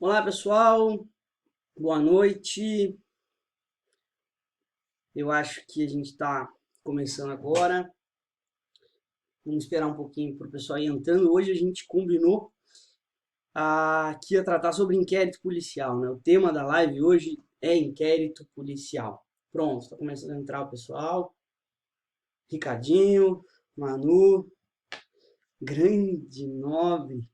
Olá pessoal, boa noite. Eu acho que a gente está começando agora. Vamos esperar um pouquinho para o pessoal ir entrando. Hoje a gente combinou que ia tratar sobre inquérito policial, né? O tema da live hoje é inquérito policial. Pronto, está começando a entrar o pessoal. Ricardinho, Manu, grande Nobre,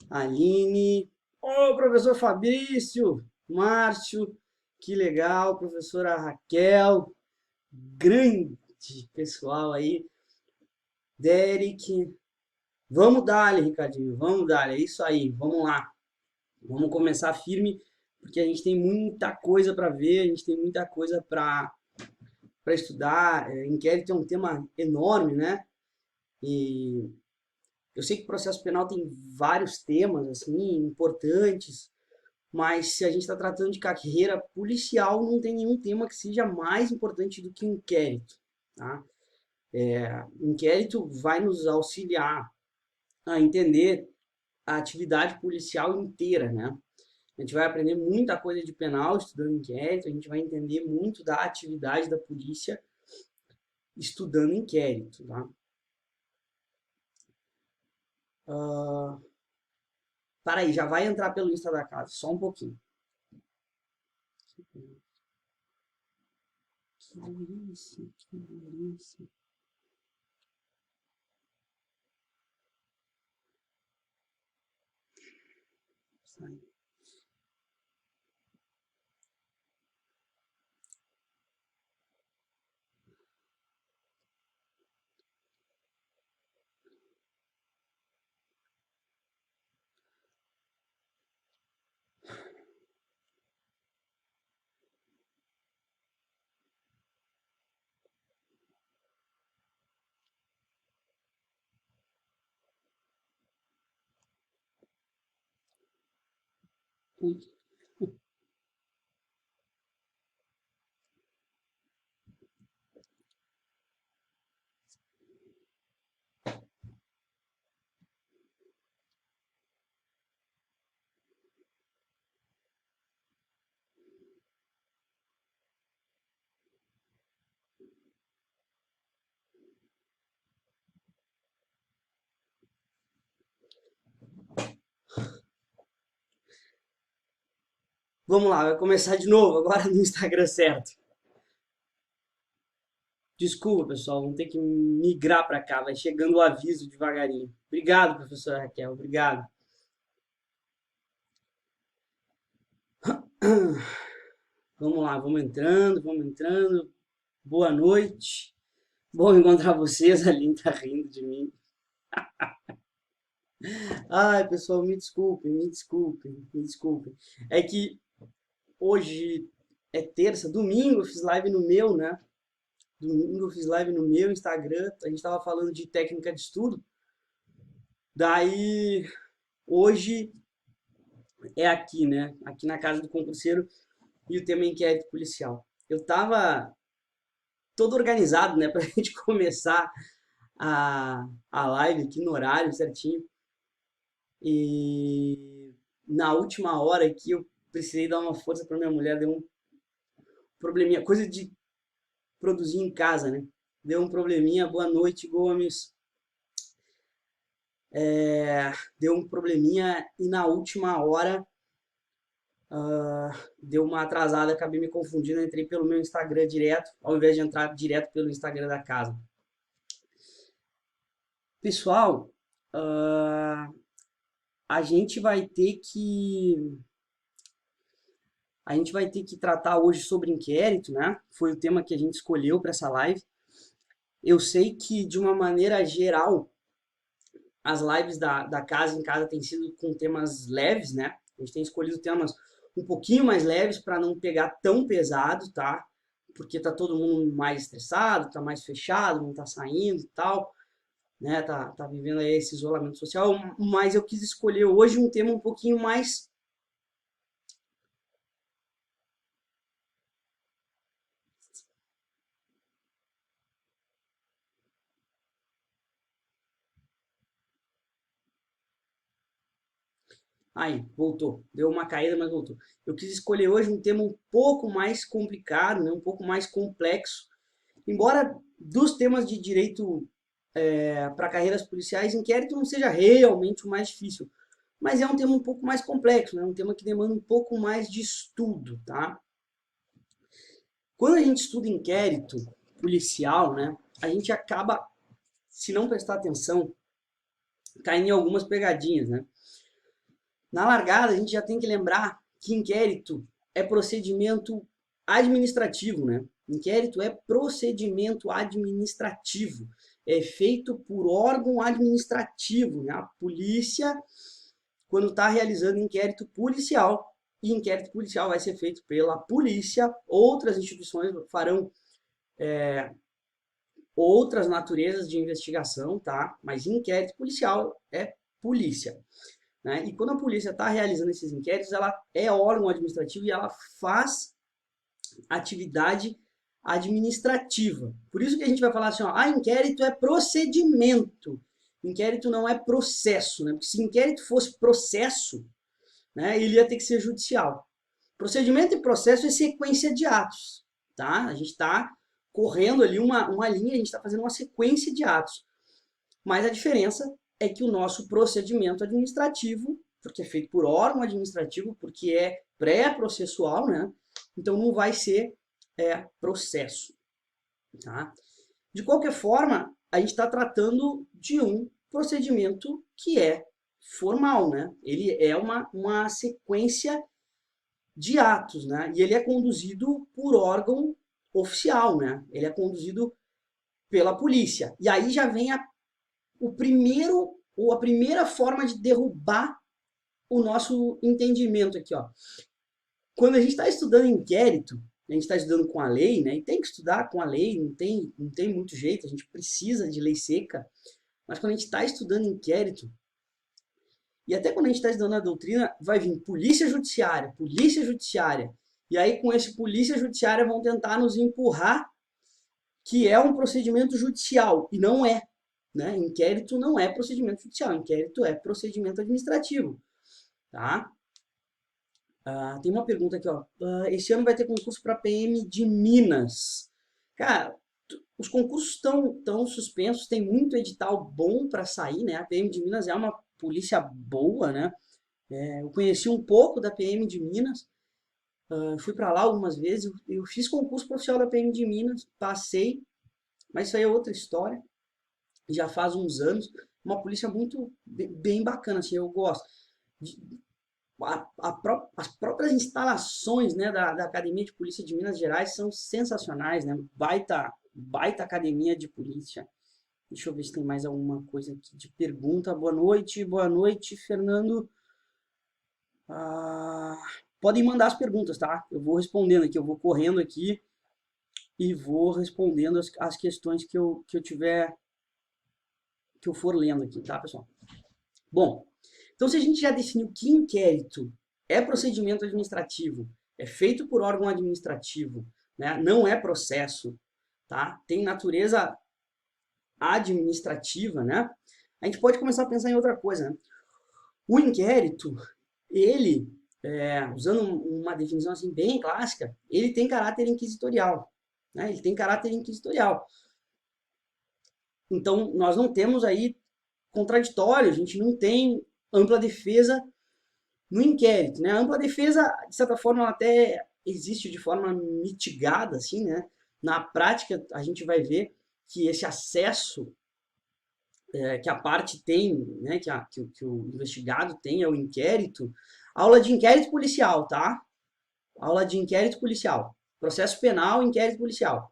Aline, ô professor Fabrício, Márcio, que legal, professora Raquel, grande pessoal aí, Derek. Vamos dar, Ricardinho, vamos dar, é isso aí, vamos lá. Vamos começar firme, porque a gente tem muita coisa para ver, a gente tem muita coisa para estudar. Inquérito é um tema enorme, né? E eu sei que o processo penal tem vários temas assim importantes, mas se a gente está tratando de carreira policial, não tem nenhum tema que seja mais importante do que o inquérito, tá? O inquérito vai nos auxiliar a entender a atividade policial inteira, né? A gente vai aprender muita coisa de penal estudando inquérito, a gente vai entender muito da atividade da polícia estudando inquérito, tá? Uh, para aí, já vai entrar pelo Insta da casa, só um pouquinho. Que delícia, que delícia. Sai. Ui. Vamos lá, vai começar de novo, agora no Instagram certo. Desculpa, pessoal, vamos ter que migrar para cá, vai chegando o aviso devagarinho. Obrigado, professora Raquel, obrigado. Vamos lá, vamos entrando, vamos entrando. Boa noite. Bom encontrar vocês. A Aline tá rindo de mim. Ai, pessoal, me desculpem, me desculpem, me desculpem. É que hoje é terça, domingo eu fiz live no meu, né? Domingo eu fiz live no meu Instagram. A gente tava falando de técnica de estudo. Daí, hoje é aqui, né? Aqui na casa do concurseiro e o tema é inquérito policial. Eu tava todo organizado, né, pra gente começar a live aqui no horário certinho. E na última hora aqui eu precisei dar uma força para minha mulher, deu um probleminha, coisa de produzir em casa, né? Deu um probleminha, boa noite, Gomes. Deu um probleminha e na última hora deu uma atrasada, acabei me confundindo, entrei pelo meu Instagram direto, ao invés de entrar direto pelo Instagram da casa. Pessoal, a gente vai ter que tratar hoje sobre inquérito, né? Foi o tema que a gente escolheu para essa live. Eu sei que, de uma maneira geral, as lives da casa em casa têm sido com temas leves, né? A gente tem escolhido temas um pouquinho mais leves para não pegar tão pesado, tá? Porque tá todo mundo mais estressado, tá mais fechado, não tá saindo e tal, né? Tá vivendo aí esse isolamento social, mas eu quis escolher hoje um tema um pouquinho mais. Aí, voltou. Deu uma caída, mas voltou. Eu quis escolher hoje um tema um pouco mais complicado, né? Um pouco mais complexo. Embora dos temas de direito para carreiras policiais, inquérito não seja realmente o mais difícil. Mas é um tema um pouco mais complexo, né? Um tema que demanda um pouco mais de estudo, tá? Quando a gente estuda inquérito policial, né? A gente acaba, se não prestar atenção, caindo em algumas pegadinhas, né? Na largada, a gente já tem que lembrar que inquérito é procedimento administrativo, né? Inquérito é procedimento administrativo. É feito por órgão administrativo, né? A polícia, quando está realizando inquérito policial, e inquérito policial vai ser feito pela polícia, outras instituições farão outras naturezas de investigação, tá? Mas inquérito policial é polícia. Né? E quando a polícia está realizando esses inquéritos, ela é órgão administrativo e ela faz atividade administrativa. Por isso que a gente vai falar assim, ó, inquérito é procedimento. Inquérito não é processo, né? Porque se inquérito fosse processo, né, ele ia ter que ser judicial. Procedimento e processo é sequência de atos, tá? A gente está correndo ali uma linha, a gente está fazendo uma sequência de atos. Mas a diferença é que o nosso procedimento administrativo, porque é feito por órgão administrativo, porque é pré-processual, né? Então não vai ser processo. Tá? De qualquer forma, a gente está tratando de um procedimento que é formal, né? Ele é uma sequência de atos, né? E ele é conduzido por órgão oficial, né? Ele é conduzido pela polícia. E aí já vem a primeira forma de derrubar o nosso entendimento aqui, ó. Quando a gente está estudando inquérito, a gente está estudando com a lei, né? E tem que estudar com a lei, não tem muito jeito, a gente precisa de lei seca. Mas quando a gente está estudando inquérito, e até quando a gente está estudando a doutrina, vai vir polícia judiciária, polícia judiciária. E aí, com esse polícia judiciária, vão tentar nos empurrar que é um procedimento judicial. E não é. Né? Inquérito não é procedimento judicial, inquérito é procedimento administrativo. Tá? Tem uma pergunta aqui, ó. Esse ano vai ter concurso para PM de Minas. Cara, os concursos estão suspensos, tem muito edital bom para sair, né? A PM de Minas é uma polícia boa, né? Eu conheci um pouco da PM de Minas, fui para lá algumas vezes, eu fiz concurso para oficial da PM de Minas, passei, mas isso aí é outra história, já faz uns anos, uma polícia muito bem bacana, assim, eu gosto. As próprias instalações, né, da Academia de Polícia de Minas Gerais são sensacionais, né? Baita academia de polícia. Deixa eu ver se tem mais alguma coisa aqui de pergunta. Boa noite, Fernando. Podem mandar as perguntas, tá? Eu vou respondendo aqui, eu vou correndo aqui e vou respondendo as questões que eu tiver, que eu for lendo aqui, tá, pessoal? Bom, então se a gente já definiu que inquérito é procedimento administrativo, é feito por órgão administrativo, né? Não é processo, tá? Tem natureza administrativa, né? A gente pode começar a pensar em outra coisa, né? O inquérito, ele, usando uma definição assim bem clássica, ele tem caráter inquisitorial, né? Ele tem caráter inquisitorial. Então, nós não temos aí contraditório, a gente não tem ampla defesa no inquérito, né? A ampla defesa, de certa forma, ela até existe de forma mitigada, assim, né? Na prática, a gente vai ver que esse acesso que a parte tem, né, que o investigado tem ao inquérito, aula de inquérito policial, tá? Aula de inquérito policial. Processo penal, inquérito policial.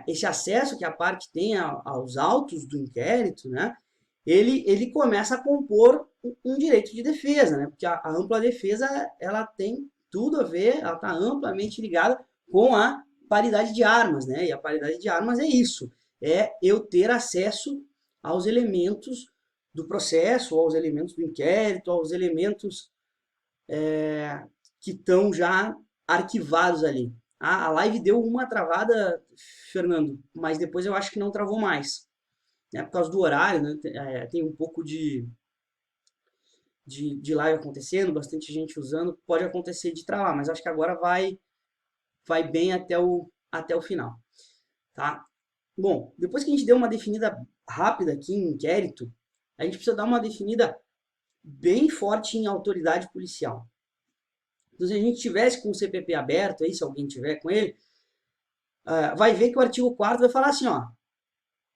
Esse acesso que a parte tem aos autos do inquérito, né, ele começa a compor um direito de defesa, né? Porque a ampla defesa, ela tem tudo a ver, ela está amplamente ligada com a paridade de armas, né? E a paridade de armas é isso, é eu ter acesso aos elementos do processo, aos elementos do inquérito, aos elementos que estão já arquivados ali. A live deu uma travada, Fernando, mas depois eu acho que não travou mais. Né? Por causa do horário, né? Tem um pouco de live acontecendo, bastante gente usando, pode acontecer de travar, mas acho que agora vai bem até o final, tá? Bom, depois que a gente deu uma definida rápida aqui em inquérito, a gente precisa dar uma definida bem forte em autoridade policial. Então, se a gente tivesse com o CPP aberto, aí, se alguém tiver com ele, vai ver que o artigo 4º vai falar assim, ó,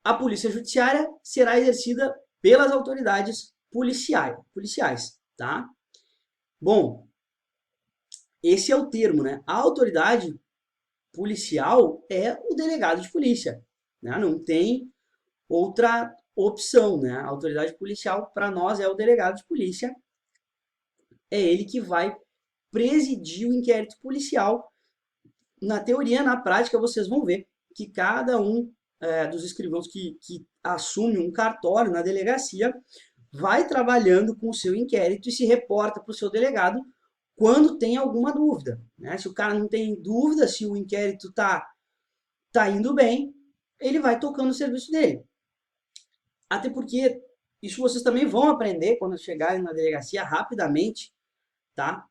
a polícia judiciária será exercida pelas autoridades policiais, tá? Bom, esse é o termo, né? A autoridade policial é o delegado de polícia, né? Não tem outra opção, né? A autoridade policial, para nós, é o delegado de polícia. É ele que vai presidir o inquérito policial. Na teoria, na prática, vocês vão ver que cada um dos escrivãos que assume um cartório na delegacia vai trabalhando com o seu inquérito e se reporta para o seu delegado quando tem alguma dúvida, né? Se o cara não tem dúvida, se o inquérito está indo bem, ele vai tocando o serviço dele. Até porque isso vocês também vão aprender quando chegarem na delegacia rapidamente, tá?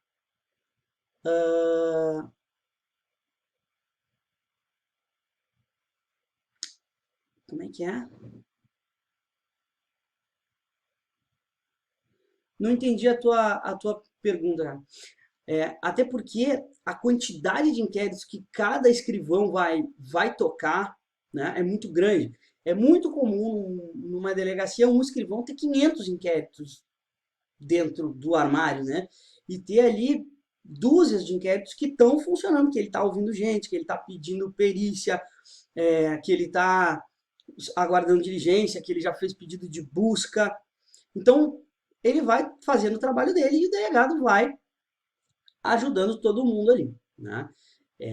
Como é que é? Não entendi a tua pergunta. Até porque a quantidade de inquéritos que cada escrivão vai tocar, né, é muito grande. É muito comum numa delegacia um escrivão ter 500 inquéritos dentro do armário, né? E ter ali dúzias de inquéritos que estão funcionando, que ele está ouvindo gente, que ele está pedindo perícia, que ele está aguardando diligência, que ele já fez pedido de busca. Então, ele vai fazendo o trabalho dele e o delegado vai ajudando todo mundo ali, né?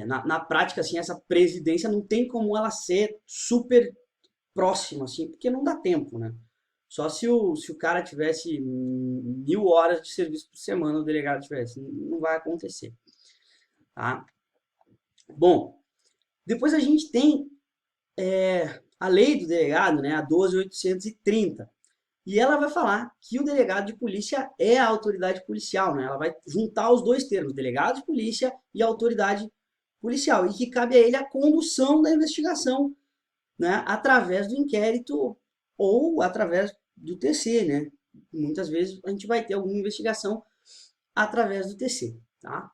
Na prática, assim, essa presidência não tem como ela ser super próxima, assim, porque não dá tempo, né? Só se o cara tivesse 1000 horas de serviço por semana, o delegado tivesse. Não vai acontecer, tá? Bom, depois a gente tem a lei do delegado, né, a 12.830, e ela vai falar que o delegado de polícia é a autoridade policial, né? Ela vai juntar os dois termos, delegado de polícia e autoridade policial, e que cabe a ele a condução da investigação, né, através do inquérito ou através do TC, né? Muitas vezes a gente vai ter alguma investigação através do TC, tá?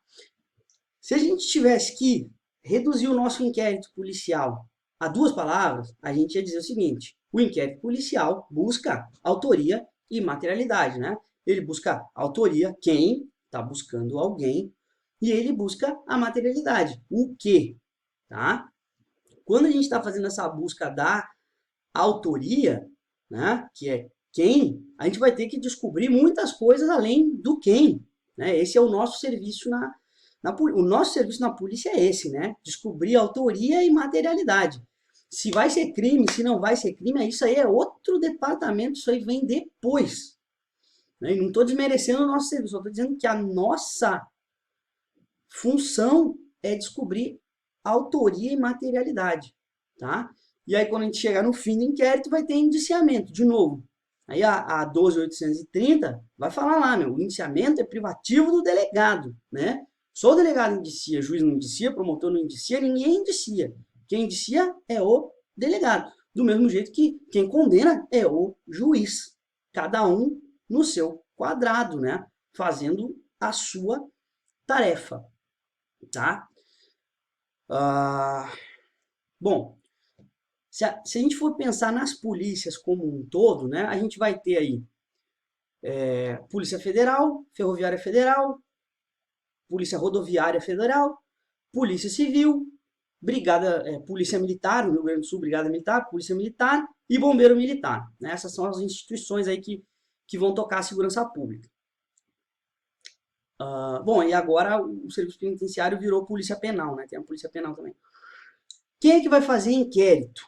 Se a gente tivesse que reduzir o nosso inquérito policial a 2 palavras, a gente ia dizer o seguinte: o inquérito policial busca autoria e materialidade, né? Ele busca autoria, quem está buscando alguém, e ele busca a materialidade, o que, tá? Quando a gente está fazendo essa busca da autoria, né, que é quem, a gente vai ter que descobrir muitas coisas além do quem, né? Esse é o nosso serviço o nosso serviço na polícia é esse, né? Descobrir autoria e materialidade. Se vai ser crime, se não vai ser crime, isso aí é outro departamento, isso aí vem depois. Né? E não estou desmerecendo o nosso serviço, estou dizendo que a nossa função é descobrir autoria e materialidade, tá? E aí, quando a gente chegar no fim do inquérito, vai ter indiciamento, de novo. Aí a 12.830 vai falar lá, o indiciamento é privativo do delegado, né? Só o delegado indicia, juiz não indicia, promotor não indicia, ninguém indicia. Quem indicia é o delegado. Do mesmo jeito que quem condena é o juiz. Cada um no seu quadrado, né? Fazendo a sua tarefa, tá? Bom, se a gente for pensar nas polícias como um todo, né? A gente vai ter aí Polícia Federal, Ferroviária Federal, Polícia Rodoviária Federal, Polícia Civil, Polícia Militar, no Rio Grande do Sul, Brigada Militar, Polícia Militar e Bombeiro Militar. Né? Essas são as instituições aí que vão tocar a segurança pública. Bom, e agora o serviço penitenciário virou polícia penal, né? Tem a polícia penal também. Quem é que vai fazer inquérito?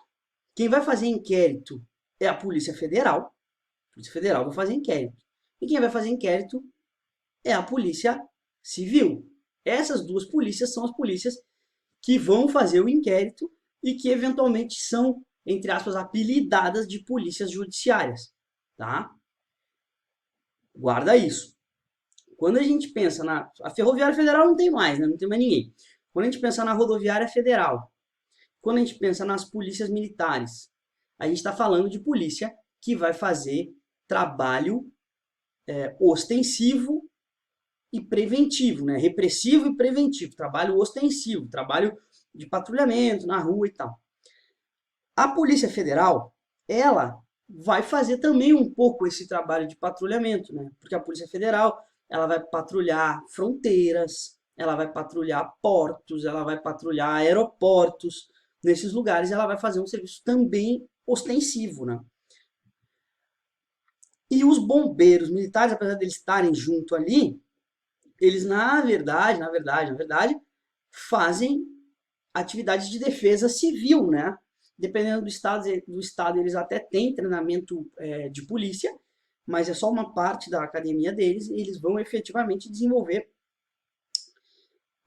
Quem vai fazer inquérito é a Polícia Federal. A Polícia Federal vai fazer inquérito. E quem vai fazer inquérito é a Polícia Civil. Essas duas polícias são as polícias que vão fazer o inquérito e que eventualmente são, entre aspas, apelidadas de polícias judiciárias, tá? Guarda isso. Quando a gente pensa na... A Ferroviária Federal não tem mais, né? Não tem mais ninguém. Quando a gente pensa na Rodoviária Federal, quando a gente pensa nas polícias militares, a gente está falando de polícia que vai fazer trabalho ostensivo e preventivo, né? Repressivo e preventivo, trabalho ostensivo, trabalho de patrulhamento na rua e tal. A Polícia Federal, ela vai fazer também um pouco esse trabalho de patrulhamento, né? Porque a Polícia Federal, ela vai patrulhar fronteiras, ela vai patrulhar portos, ela vai patrulhar aeroportos. Nesses lugares ela vai fazer um serviço também ostensivo, né? E os bombeiros militares, apesar de eles estarem junto ali, eles na verdade, fazem atividades de defesa civil, né? Dependendo do estado eles até têm treinamento de polícia, mas é só uma parte da academia deles, e eles vão efetivamente desenvolver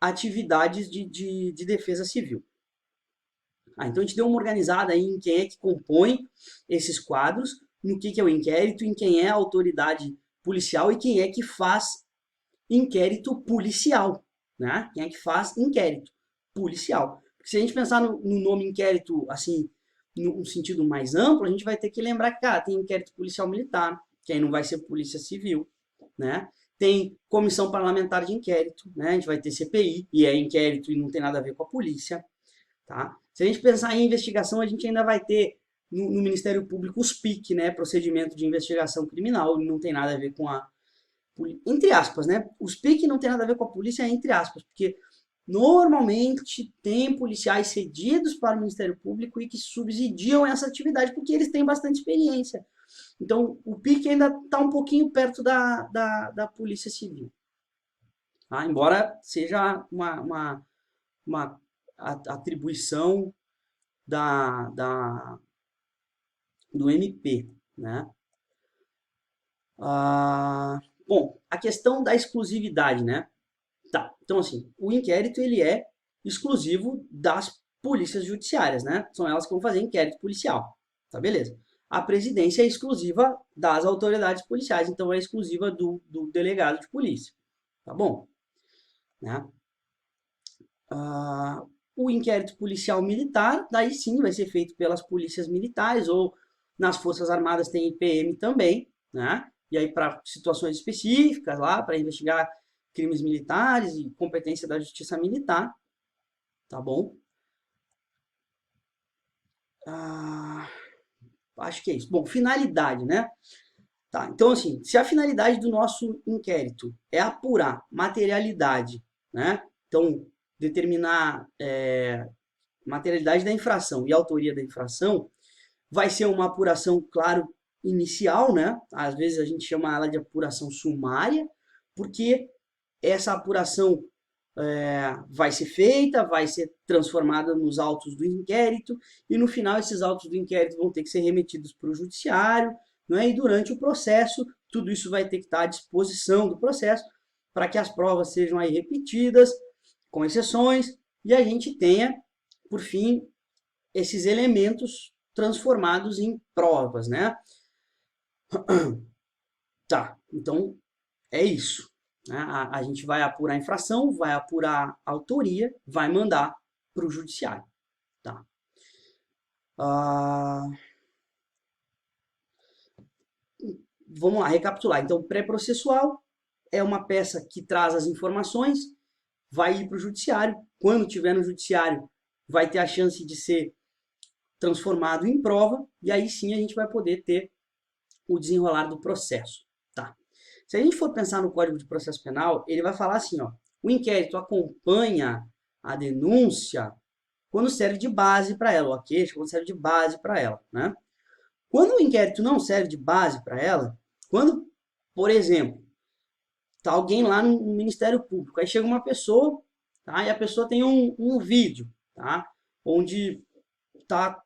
atividades de defesa civil. Então a gente deu uma organizada aí em quem é que compõe esses quadros, no que é o inquérito, em quem é a autoridade policial e quem é que faz inquérito policial, né? Quem é que faz inquérito policial. Porque se a gente pensar no nome inquérito, assim, num sentido mais amplo, a gente vai ter que lembrar que, cara, tem inquérito policial militar, que aí não vai ser polícia civil, né? Tem comissão parlamentar de inquérito, né? A gente vai ter CPI, e é inquérito e não tem nada a ver com a polícia, tá? Se a gente pensar em investigação, a gente ainda vai ter no Ministério Público os PIC, né? Procedimento de investigação criminal, não tem nada a ver com a... Entre aspas, né? Os PIC não tem nada a ver com a polícia, entre aspas, porque normalmente tem policiais cedidos para o Ministério Público e que subsidiam essa atividade porque eles têm bastante experiência. Então, o PIC ainda está um pouquinho perto da Polícia Civil. Tá? Embora seja uma atribuição do MP, né? Bom, a questão da exclusividade, né? Tá, então assim, o inquérito ele é exclusivo das polícias judiciárias, né? São elas que vão fazer inquérito policial, tá beleza? A presidência é exclusiva das autoridades policiais, então é exclusiva do delegado de polícia, tá bom? Né? O inquérito policial militar, daí sim vai ser feito pelas polícias militares ou nas Forças Armadas tem IPM também, né? E aí para situações específicas lá, para investigar crimes militares e competência da justiça militar, tá bom? Acho que é isso. Bom, finalidade, né? Tá, então assim, se a finalidade do nosso inquérito é apurar materialidade, né? Então, determinar materialidade da infração e autoria da infração, vai ser uma apuração, claro, inicial, né? Às vezes a gente chama ela de apuração sumária, porque essa apuração vai ser feita, vai ser transformada nos autos do inquérito, e no final esses autos do inquérito vão ter que ser remetidos para o judiciário, né? E durante o processo, tudo isso vai ter que estar à disposição do processo, para que as provas sejam aí repetidas, com exceções, e a gente tenha, por fim, esses elementos transformados em provas, né? Tá, então é isso. Né? A gente vai apurar a infração, vai apurar a autoria, vai mandar para o judiciário. Tá? Vamos lá, recapitular. Então, pré-processual é uma peça que traz as informações, vai ir para o judiciário. Quando tiver no judiciário, vai ter a chance de ser transformado em prova, e aí sim a gente vai poder ter o desenrolar do processo. Tá? Se a gente for pensar no Código de Processo Penal, ele vai falar assim, ó, o inquérito acompanha a denúncia quando serve de base para ela, ou a queixa quando serve de base para ela. Né? Quando o inquérito não serve de base para ela, quando, por exemplo, tá alguém lá no Ministério Público, aí chega uma pessoa, tá, e a pessoa tem um vídeo, tá, onde tá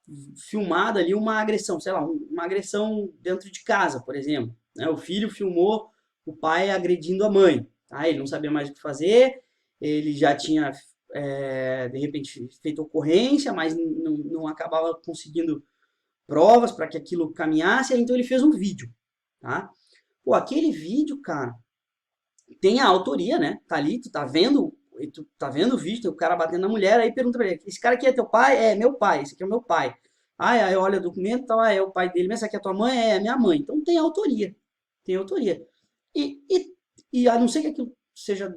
filmada ali uma agressão, sei lá, uma agressão dentro de casa, por exemplo. Né? O filho filmou o pai agredindo a mãe. Tá? Ele não sabia mais o que fazer, ele já tinha, de repente, feito ocorrência, mas não acabava conseguindo provas para que aquilo caminhasse, então ele fez um vídeo. Tá? Pô, aquele vídeo, cara, tem a autoria, né? Tá ali, tu tá vendo o vídeo, tem o cara batendo na mulher, aí pergunta pra ele, esse cara aqui é teu pai? É, meu pai, esse aqui é o meu pai. Aí olha o documento, tá, é o pai dele, mas essa aqui é a tua mãe? É a minha mãe. Então tem autoria, tem autoria. E, e, e a não ser que aquilo seja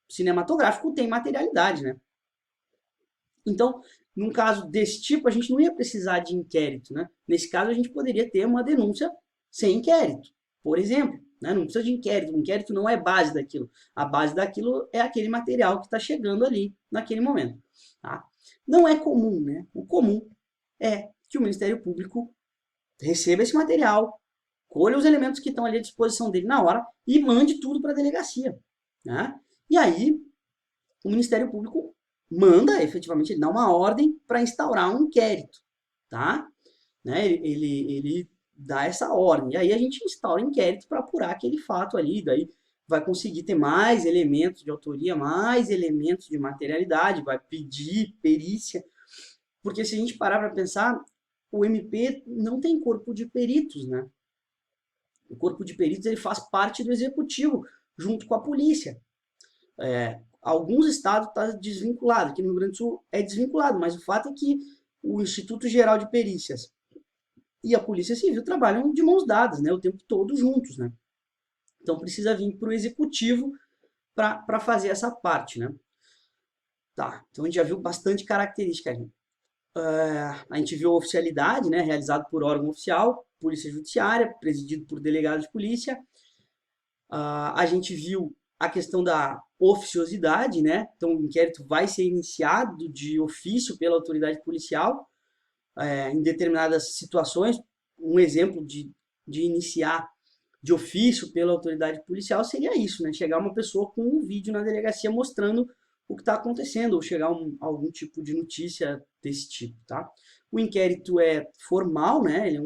cinematográfico, tem materialidade, né? Então, num caso desse tipo, a gente não ia precisar de inquérito, né? Nesse caso, a gente poderia ter uma denúncia sem inquérito, por exemplo. Né? Não precisa de inquérito. O inquérito não é base daquilo. A base daquilo é aquele material que está chegando ali naquele momento. Tá? Não é comum, né? O comum é que o Ministério Público receba esse material, colha os elementos que estão ali à disposição dele na hora e mande tudo para a delegacia. Né? E aí, o Ministério Público manda, efetivamente, ele dá uma ordem para instaurar um inquérito, tá? Né? Ele dá essa ordem. E aí a gente instaura um inquérito para apurar aquele fato ali, daí vai conseguir ter mais elementos de autoria, mais elementos de materialidade, vai pedir perícia, porque se a gente parar para pensar, o MP não tem corpo de peritos, né? O corpo de peritos ele faz parte do executivo, junto com a polícia. Alguns estados está desvinculado, aqui no Rio Grande do Sul é desvinculado, mas o fato é que o Instituto Geral de Perícias e a Polícia Civil trabalham de mãos dadas, né, o tempo todo juntos, né? Então precisa vir para o executivo para fazer essa parte, né? Tá, então a gente já viu bastante característica aí. A gente viu a oficialidade, né, realizado por órgão oficial, Polícia Judiciária, presidido por delegado de polícia. A gente viu a questão da oficiosidade, né? Então o inquérito vai ser iniciado de ofício pela autoridade policial em determinadas situações. Um exemplo de iniciar de ofício pela autoridade policial seria isso, né? Chegar uma pessoa com um vídeo na delegacia mostrando o que está acontecendo, ou chegar algum tipo de notícia desse tipo, tá? O inquérito é formal, né? Ele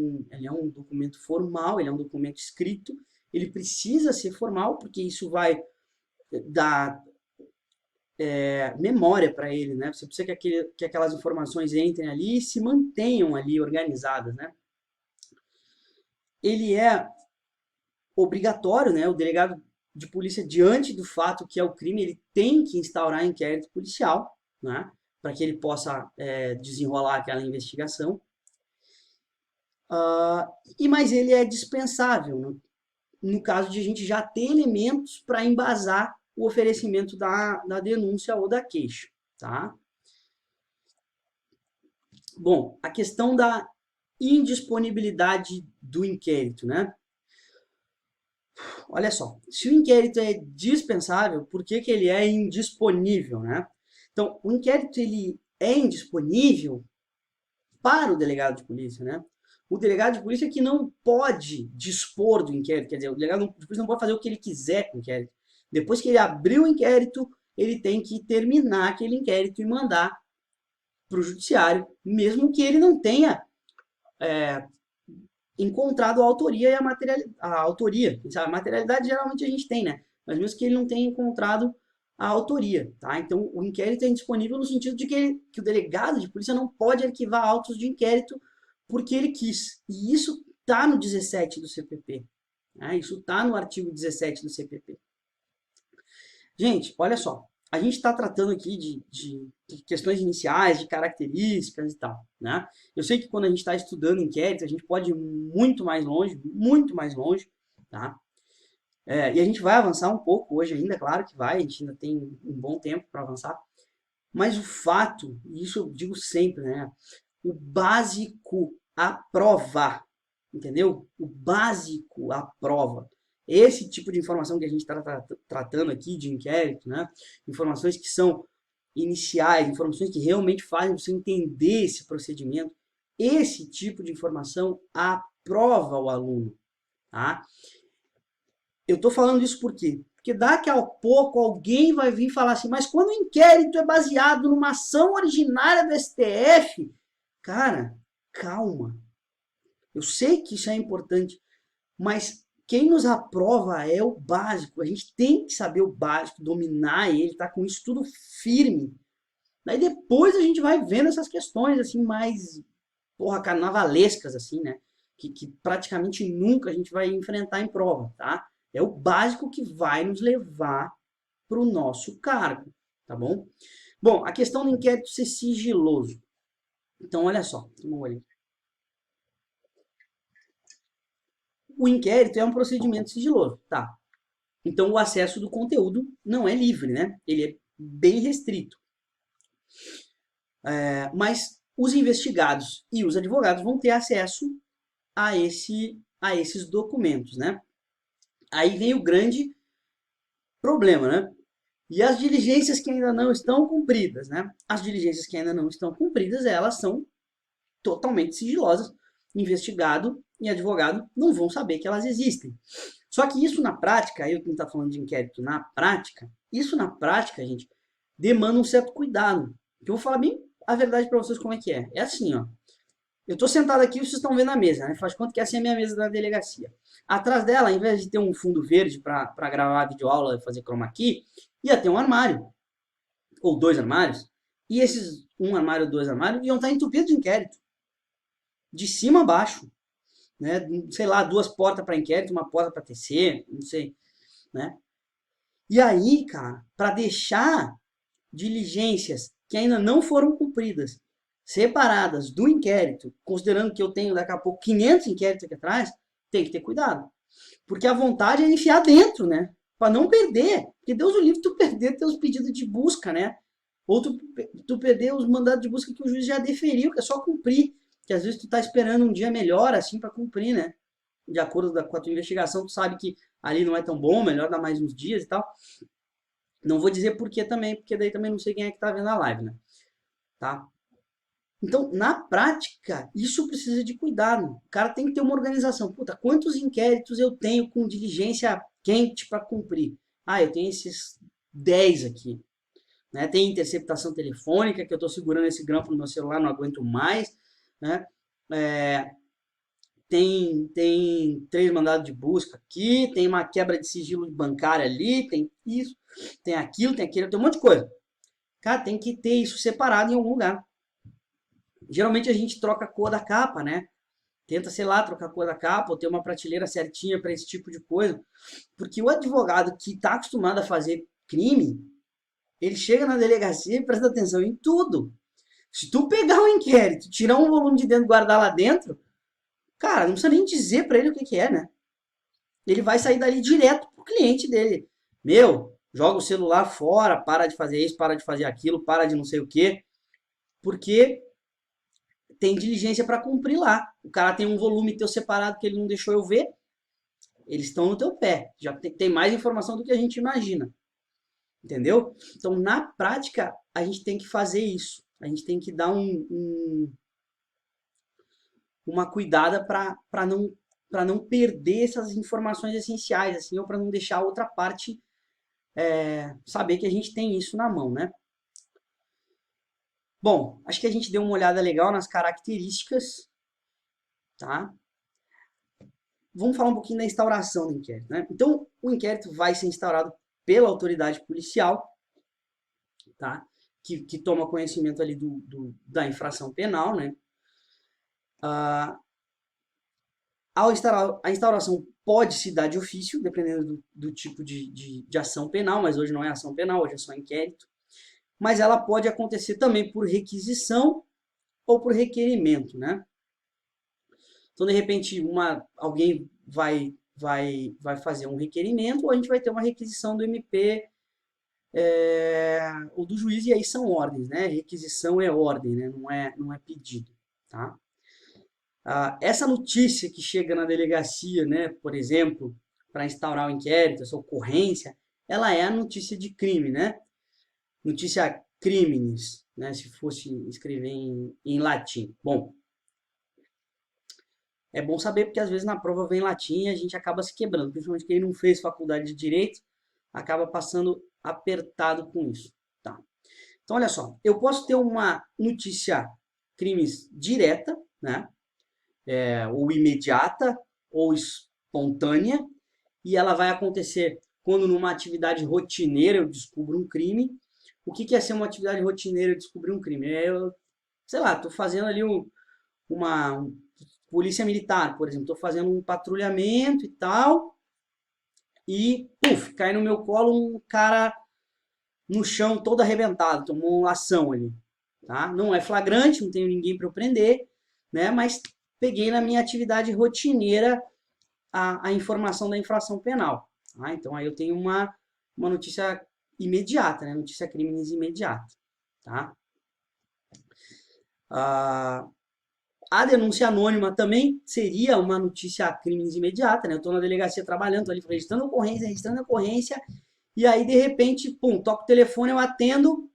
é um documento formal, ele é um documento escrito, ele precisa ser formal, porque isso vai dar memória para ele, né? Você precisa que aquelas informações entrem ali e se mantenham ali organizadas, né? Ele é obrigatório, né? O delegado de polícia, diante do fato que é o crime, ele tem que instaurar inquérito policial, né? Para que ele possa desenrolar aquela investigação. Mas ele é dispensável, no caso de a gente já ter elementos para embasar o oferecimento da denúncia ou da queixa, tá? Bom, a questão da indisponibilidade do inquérito, né? Olha só, se o inquérito é dispensável, por que que ele é indisponível, né? Então, o inquérito ele é indisponível para o delegado de polícia, né? O delegado de polícia que não pode dispor do inquérito, quer dizer, o delegado de polícia não pode fazer o que ele quiser com o inquérito. Depois que ele abriu o inquérito, ele tem que terminar aquele inquérito e mandar para o judiciário, mesmo que ele não tenha encontrado a autoria e a autoria. A materialidade geralmente a gente tem, né? Mas mesmo que ele não tenha encontrado a autoria, tá? Então o inquérito é indisponível no sentido de que o delegado de polícia não pode arquivar autos de inquérito porque ele quis. E isso está no 17 do CPP. Né? Isso está no artigo 17 do CPP. Gente, olha só. A gente está tratando aqui de questões iniciais, de características e tal, né? Eu sei que quando a gente está estudando inquérito, a gente pode ir muito mais longe, tá? E a gente vai avançar um pouco hoje ainda, claro que vai, a gente ainda tem um bom tempo para avançar, mas o fato, e isso eu digo sempre, né? O básico a prova, entendeu? O básico a prova. Esse tipo de informação que a gente está tratando aqui de inquérito, né? Informações que são iniciais, informações que realmente fazem você entender esse procedimento, esse tipo de informação aprova o aluno, tá? Eu estou falando isso por quê? Porque daqui a pouco alguém vai vir falar assim, mas quando o inquérito é baseado numa ação originária do STF, cara, calma. Eu sei que isso é importante, mas quem nos aprova é o básico. A gente tem que saber o básico, dominar ele, tá com isso tudo firme. Daí depois a gente vai vendo essas questões assim mais, porra, carnavalescas assim, né? Que praticamente nunca a gente vai enfrentar em prova, tá? É o básico que vai nos levar para o nosso cargo, tá bom? Bom, a questão do inquérito ser sigiloso. Então, olha só, o inquérito é um procedimento sigiloso, tá? Então, o acesso do conteúdo não é livre, né? Ele é bem restrito. Mas os investigados e os advogados vão ter acesso a esses documentos, né? Aí vem o grande problema, né? E as diligências que ainda não estão cumpridas, né? As diligências que ainda não estão cumpridas, elas são totalmente sigilosas. Investigado e advogado não vão saber que elas existem. Só que isso na prática, eu que está falando de inquérito na prática, isso na prática, gente, demanda um certo cuidado. Eu vou falar bem a verdade para vocês como é que é. É assim, ó. Eu estou sentado aqui e vocês estão vendo a mesa, né? Faz conta que essa é a minha mesa da delegacia. Atrás dela, ao invés de ter um fundo verde para gravar videoaula e fazer chroma key, ia ter um armário. Ou dois armários. E esses um armário, dois armários, iam estar entupidos de inquérito. De cima a baixo. Né? Sei lá, duas portas para inquérito, uma porta para TC, não sei. Né? E aí, cara, para deixar diligências que ainda não foram cumpridas separadas do inquérito, considerando que eu tenho daqui a pouco 500 inquéritos aqui atrás, tem que ter cuidado. Porque a vontade é enfiar dentro, né? Para não perder. Porque Deus o livre tu perder teus pedidos de busca, né? Ou tu perder os mandados de busca que o juiz já deferiu, que é só cumprir. Que às vezes tu tá esperando um dia melhor, assim, para cumprir, né? De acordo com a tua investigação, tu sabe que ali não é tão bom, melhor dar mais uns dias e tal. Não vou dizer por que também, porque daí também não sei quem é que tá vendo a live, né? Tá? Então, na prática, isso precisa de cuidado. O cara tem que ter uma organização. Puta, quantos inquéritos eu tenho com diligência quente para cumprir? Ah, eu tenho esses 10 aqui. Né? Tem interceptação telefônica, que eu estou segurando esse grampo no meu celular, não aguento mais. Né? Tem 3 mandados de busca aqui, tem uma quebra de sigilo bancário ali, tem isso, tem aquilo, tem aquilo, tem um monte de coisa. Cara, tem que ter isso separado em algum lugar. Geralmente a gente troca a cor da capa, né? Tenta, sei lá, trocar a cor da capa ou ter uma prateleira certinha para esse tipo de coisa. Porque o advogado que está acostumado a fazer crime, ele chega na delegacia e presta atenção em tudo. Se tu pegar um inquérito, tirar um volume de dentro e guardar lá dentro, cara, não precisa nem dizer para ele o que, que é, né? Ele vai sair dali direto pro cliente dele. Meu, joga o celular fora, para de fazer isso, para de fazer aquilo, para de não sei o quê. Porque tem diligência para cumprir lá. O cara tem um volume teu separado que ele não deixou eu ver. Eles estão no teu pé. Já tem mais informação do que a gente imagina. Entendeu? Então, na prática, a gente tem que fazer isso. A gente tem que dar uma cuidada para não perder essas informações essenciais, assim, ou para não deixar a outra parte saber que a gente tem isso na mão, né? Bom, acho que a gente deu uma olhada legal nas características, tá? Vamos falar um pouquinho da instauração do inquérito, né? Então, o inquérito vai ser instaurado pela autoridade policial, tá? Que toma conhecimento ali da infração penal, né? A instauração pode se dar de ofício, dependendo do tipo de ação penal, mas hoje não é ação penal, hoje é só inquérito. Mas ela pode acontecer também por requisição ou por requerimento, né? Então, de repente, alguém vai fazer um requerimento ou a gente vai ter uma requisição do MP ou do juiz, e aí são ordens, né? Requisição é ordem, né? Não é pedido, tá? Essa notícia que chega na delegacia, né, por exemplo, para instaurar o inquérito, essa ocorrência, ela é a notícia de crime, né? Notícia criminis, né, se fosse escrever em latim. Bom, é bom saber porque às vezes na prova vem latim e a gente acaba se quebrando, principalmente quem não fez faculdade de direito, acaba passando apertado com isso, tá? Então, olha só, eu posso ter uma notícia crimes direta, né? Ou imediata, ou espontânea, e ela vai acontecer quando numa atividade rotineira eu descubro um crime. O que é ser uma atividade rotineira e descobrir um crime? Eu, sei lá, estou fazendo ali uma polícia militar, por exemplo, estou fazendo um patrulhamento e tal, e, puf, cai no meu colo um cara no chão todo arrebentado, tomou uma ação ali, tá? Não é flagrante, não tenho ninguém para eu prender, né? Mas peguei na minha atividade rotineira a informação da infração penal, tá? Então aí eu tenho uma notícia imediata, né? Notícia crimes imediata, tá? A denúncia anônima também seria uma notícia crimes imediata, né? Eu estou na delegacia trabalhando, estou ali registrando a ocorrência, e aí de repente, pum, toco o telefone, eu atendo.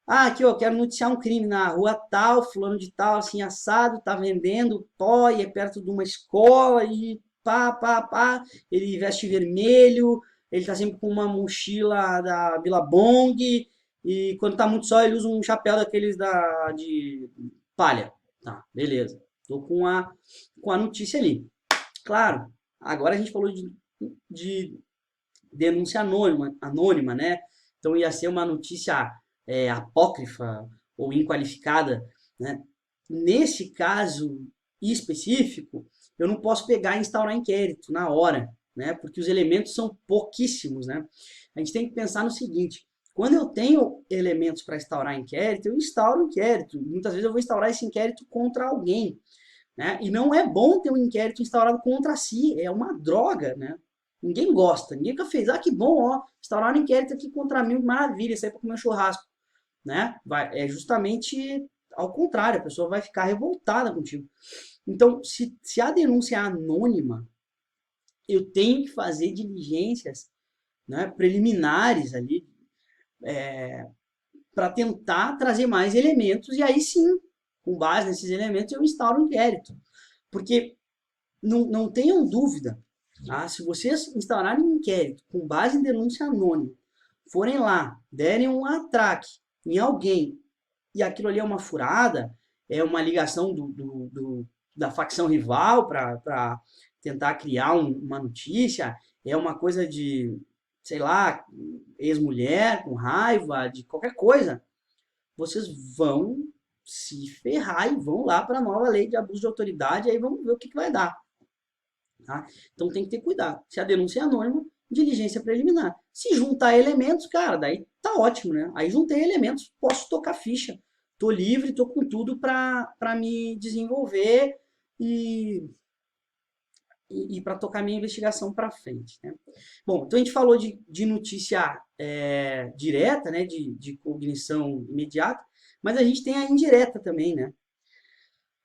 Ah, aqui, ó, quero noticiar um crime na rua tal, fulano de tal, assim, assado, tá vendendo pó e é perto de uma escola e pá, pá, pá. Ele veste vermelho, ele tá sempre com uma mochila da Billabong e quando tá muito sol ele usa um chapéu daqueles de palha. Tá, beleza. Tô com a notícia ali. Claro, agora a gente falou de denúncia anônima, né? Então ia ser uma notícia apócrifa ou inqualificada, né? Nesse caso específico, eu não posso pegar e instaurar inquérito na hora, né? Porque os elementos são pouquíssimos, né? A gente tem que pensar no seguinte: quando eu tenho elementos para instaurar inquérito, eu instauro inquérito. Muitas vezes eu vou instaurar esse inquérito contra alguém, né? E não é bom ter um inquérito instaurado contra si, é uma droga, né? Ninguém gosta, ninguém nunca fez. Ah, que bom, ó, instauraram um inquérito aqui contra mim, maravilha, sair para comer um churrasco, né? É justamente ao contrário, a pessoa vai ficar revoltada contigo. Então, se a denúncia é anônima, eu tenho que fazer diligências, né, preliminares ali, para tentar trazer mais elementos e aí sim, com base nesses elementos, eu instauro um inquérito. Porque não tenham dúvida, tá? Se vocês instaurarem um inquérito com base em denúncia anônima, forem lá, derem um atraque em alguém e aquilo ali é uma furada, é uma ligação da facção rival para tentar criar uma notícia, é uma coisa de, sei lá, ex-mulher com raiva, de qualquer coisa, vocês vão se ferrar e vão lá para a nova lei de abuso de autoridade, aí vamos ver o que vai dar. Tá? Então tem que ter cuidado. Se a denúncia é anônima, diligência preliminar. Se juntar elementos, cara, daí tá ótimo, né? Aí juntei elementos, posso tocar ficha. Tô livre, tô com tudo para me desenvolver e para tocar minha investigação para frente. Né? Bom, então a gente falou de notícia direta, né, de cognição imediata, mas a gente tem a indireta também, né?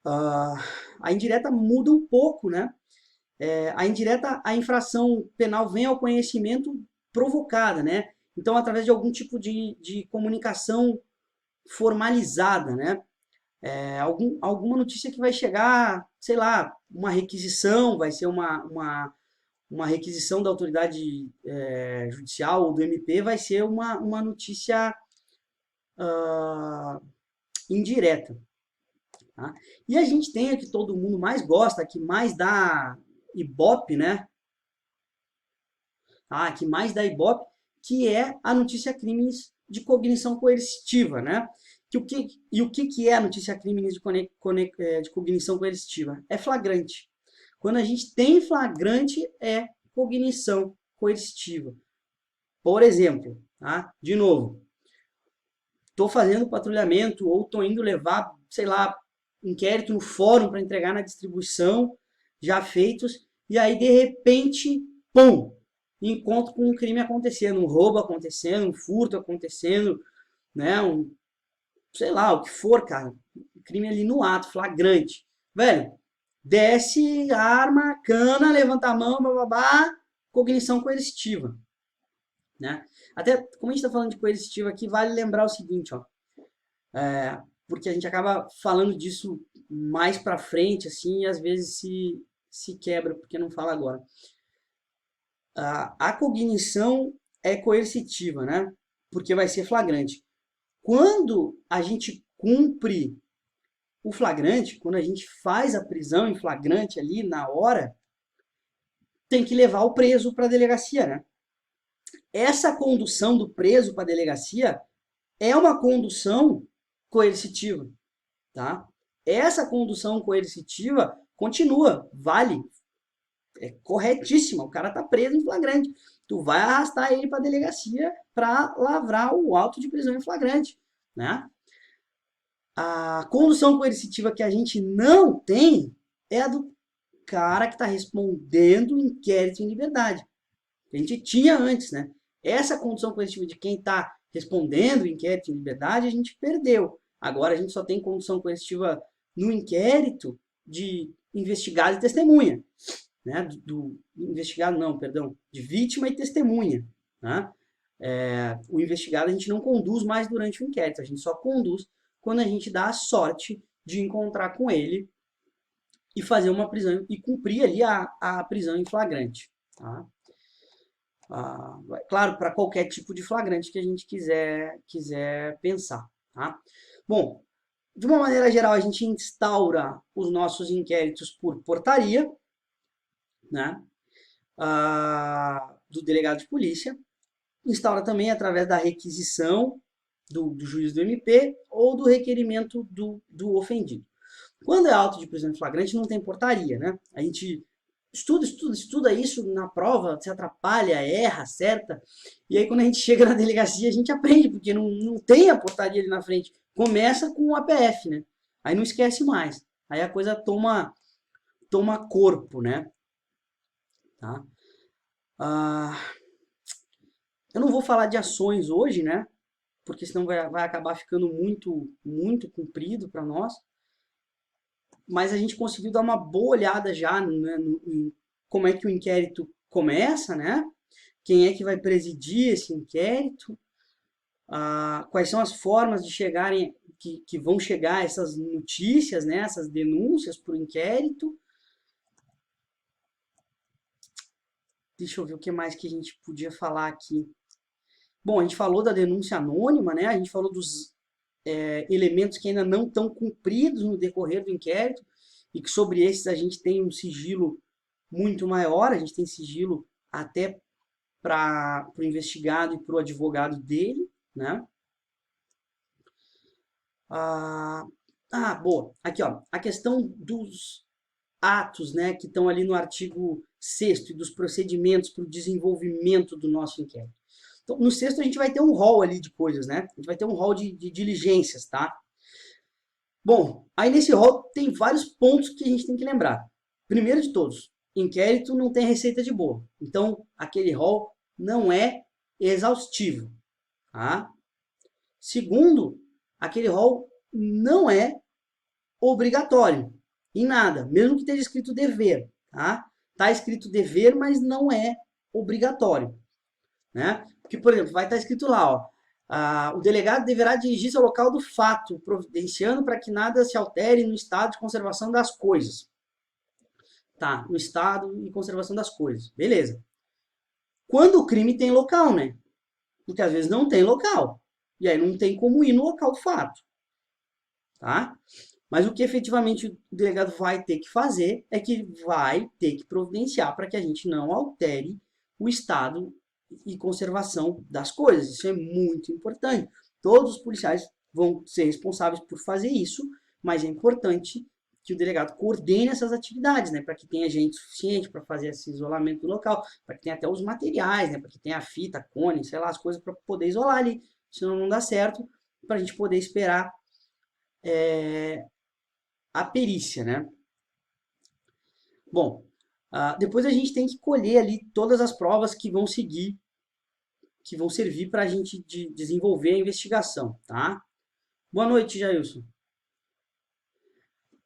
A indireta muda um pouco, né? A indireta, a infração penal vem ao conhecimento provocada, né? Então, através de algum tipo de comunicação formalizada, né? Alguma notícia que vai chegar, sei lá, uma requisição, vai ser uma requisição da autoridade judicial ou do MP, vai ser uma notícia indireta. Tá? E a gente tem a que todo mundo mais gosta, a que mais dá ibope, né? Tá? A que mais dá ibope, que é a notícia crimes de cognição coercitiva, né? O que é a notícia crimes de cognição coercitiva? É flagrante. Quando a gente tem flagrante, é cognição coercitiva. Por exemplo, tá? De novo, estou fazendo patrulhamento ou estou indo levar, sei lá, inquérito no fórum para entregar na distribuição, já feitos, e aí de repente, pum, encontro com um crime acontecendo, um roubo acontecendo, um furto acontecendo, né, sei lá, o que for, cara, crime ali no ato, flagrante. Velho, desce, arma, cana, levanta a mão, bababá, cognição coercitiva, né? Até, como a gente está falando de coercitiva aqui, vale lembrar o seguinte, ó, porque a gente acaba falando disso mais para frente, assim, e às vezes se quebra, porque não fala agora. A cognição é coercitiva, né? Porque vai ser flagrante. Quando a gente cumpre o flagrante, quando a gente faz a prisão em flagrante ali na hora, tem que levar o preso para a delegacia, né? Essa condução do preso para a delegacia é uma condução coercitiva, tá? Essa condução coercitiva continua, vale, é corretíssima, o cara tá preso em flagrante. Tu vai arrastar ele para a delegacia para lavrar o auto de prisão em flagrante, né? A condução coercitiva que a gente não tem é a do cara que está respondendo o inquérito em liberdade. A gente tinha antes, né? Essa condução coercitiva de quem está respondendo o inquérito em liberdade, a gente perdeu. Agora a gente só tem condução coercitiva no inquérito de investigado e testemunha. Né? Do investigado, não, perdão, de vítima e testemunha. Né? O investigado a gente não conduz mais durante o inquérito, a gente só conduz quando a gente dá a sorte de encontrar com ele e fazer uma prisão e cumprir ali a prisão em flagrante. Tá? Claro, para qualquer tipo de flagrante que a gente quiser pensar. Tá? Bom, de uma maneira geral, a gente instaura os nossos inquéritos por portaria, né? Do delegado de polícia, instaura também através da requisição do juiz do MP ou do requerimento do ofendido. Quando é auto de prisão em flagrante, não tem portaria, né? A gente estuda isso na prova, se atrapalha, erra, acerta, e aí quando a gente chega na delegacia, a gente aprende, porque não tem a portaria ali na frente. Começa com o APF, né? Aí não esquece mais. Aí a coisa toma corpo, né? Tá? Eu não vou falar de ações hoje, né? Porque senão vai acabar ficando muito comprido para nós. Mas a gente conseguiu dar uma boa olhada já, né, em como é que o inquérito começa, né? Quem é que vai presidir esse inquérito? Quais são as formas de chegarem, que vão chegar essas notícias, né? Essas denúncias para o inquérito. Deixa eu ver o que mais que a gente podia falar aqui. Bom, a gente falou da denúncia anônima, né? A gente falou dos elementos que ainda não estão cumpridos no decorrer do inquérito e que sobre esses a gente tem um sigilo muito maior, a gente tem sigilo até para o investigado e para o advogado dele, né? Boa. Aqui, ó, a questão dos atos, né, que estão ali no artigo 6º e dos procedimentos para o desenvolvimento do nosso inquérito. Então, no 6º a gente vai ter um rol ali de coisas, né? A gente vai ter um rol de diligências, tá? Bom, aí nesse rol tem vários pontos que a gente tem que lembrar. Primeiro de todos, inquérito não tem receita de bolo. Então, aquele rol não é exaustivo, tá? Segundo, aquele rol não é obrigatório em nada, mesmo que esteja escrito dever, tá? Tá escrito dever, mas não é obrigatório, né? Porque, por exemplo, vai estar escrito lá, ó, o delegado deverá dirigir-se ao local do fato, providenciando para que nada se altere no estado de conservação das coisas. Tá, no estado de conservação das coisas. Beleza. Quando o crime tem local, né? Porque às vezes não tem local. E aí não tem como ir no local do fato. Tá? Mas o que efetivamente o delegado vai ter que fazer é que ele vai ter que providenciar para que a gente não altere o estado e conservação das coisas. Isso é muito importante. Todos os policiais vão ser responsáveis por fazer isso, mas é importante que o delegado coordene essas atividades, né, para que tenha gente suficiente para fazer esse isolamento do local, para que tenha até os materiais, né, para que tenha a fita, cone, sei lá, as coisas para poder isolar ali, senão não dá certo, para a gente poder esperar a perícia, né? Bom, depois a gente tem que colher ali todas as provas que vão seguir, que vão servir para a gente desenvolver a investigação, tá? Boa noite, Jailson.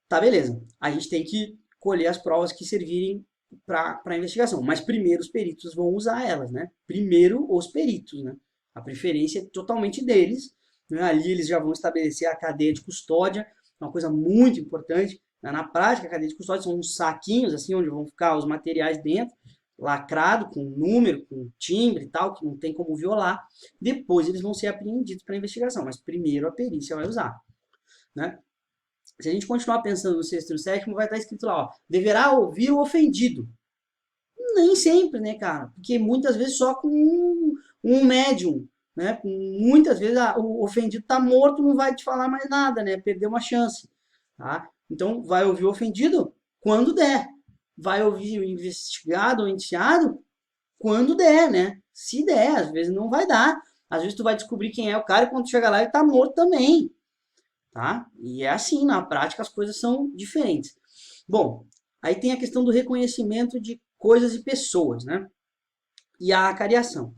Tá, beleza. A gente tem que colher as provas que servirem para a investigação, mas primeiro os peritos vão usar elas, né? Primeiro os peritos, né? A preferência é totalmente deles, né? Ali eles já vão estabelecer a cadeia de custódia, uma coisa muito importante. Na prática, a cadeia de custódia são uns saquinhos, assim, onde vão ficar os materiais dentro, lacrado, com número, com timbre e tal, que não tem como violar. Depois eles vão ser apreendidos para a investigação, mas primeiro a perícia vai usar, né? Se a gente continuar pensando no 6º e no 7º, vai estar escrito lá, ó, deverá ouvir o ofendido. Nem sempre, né, cara? Porque muitas vezes só com um médium, né? Muitas vezes o ofendido está morto, não vai te falar mais nada, né? Perdeu uma chance, tá? Então, vai ouvir o ofendido quando der. vai ouvir o investigado ou indiciado quando der, né? Se der, às vezes não vai dar. Às vezes tu vai descobrir quem é o cara e quando tu chega lá ele tá morto também, tá? E é assim, na prática as coisas são diferentes. Bom, aí tem a questão do reconhecimento de coisas e pessoas, né? E a acariação.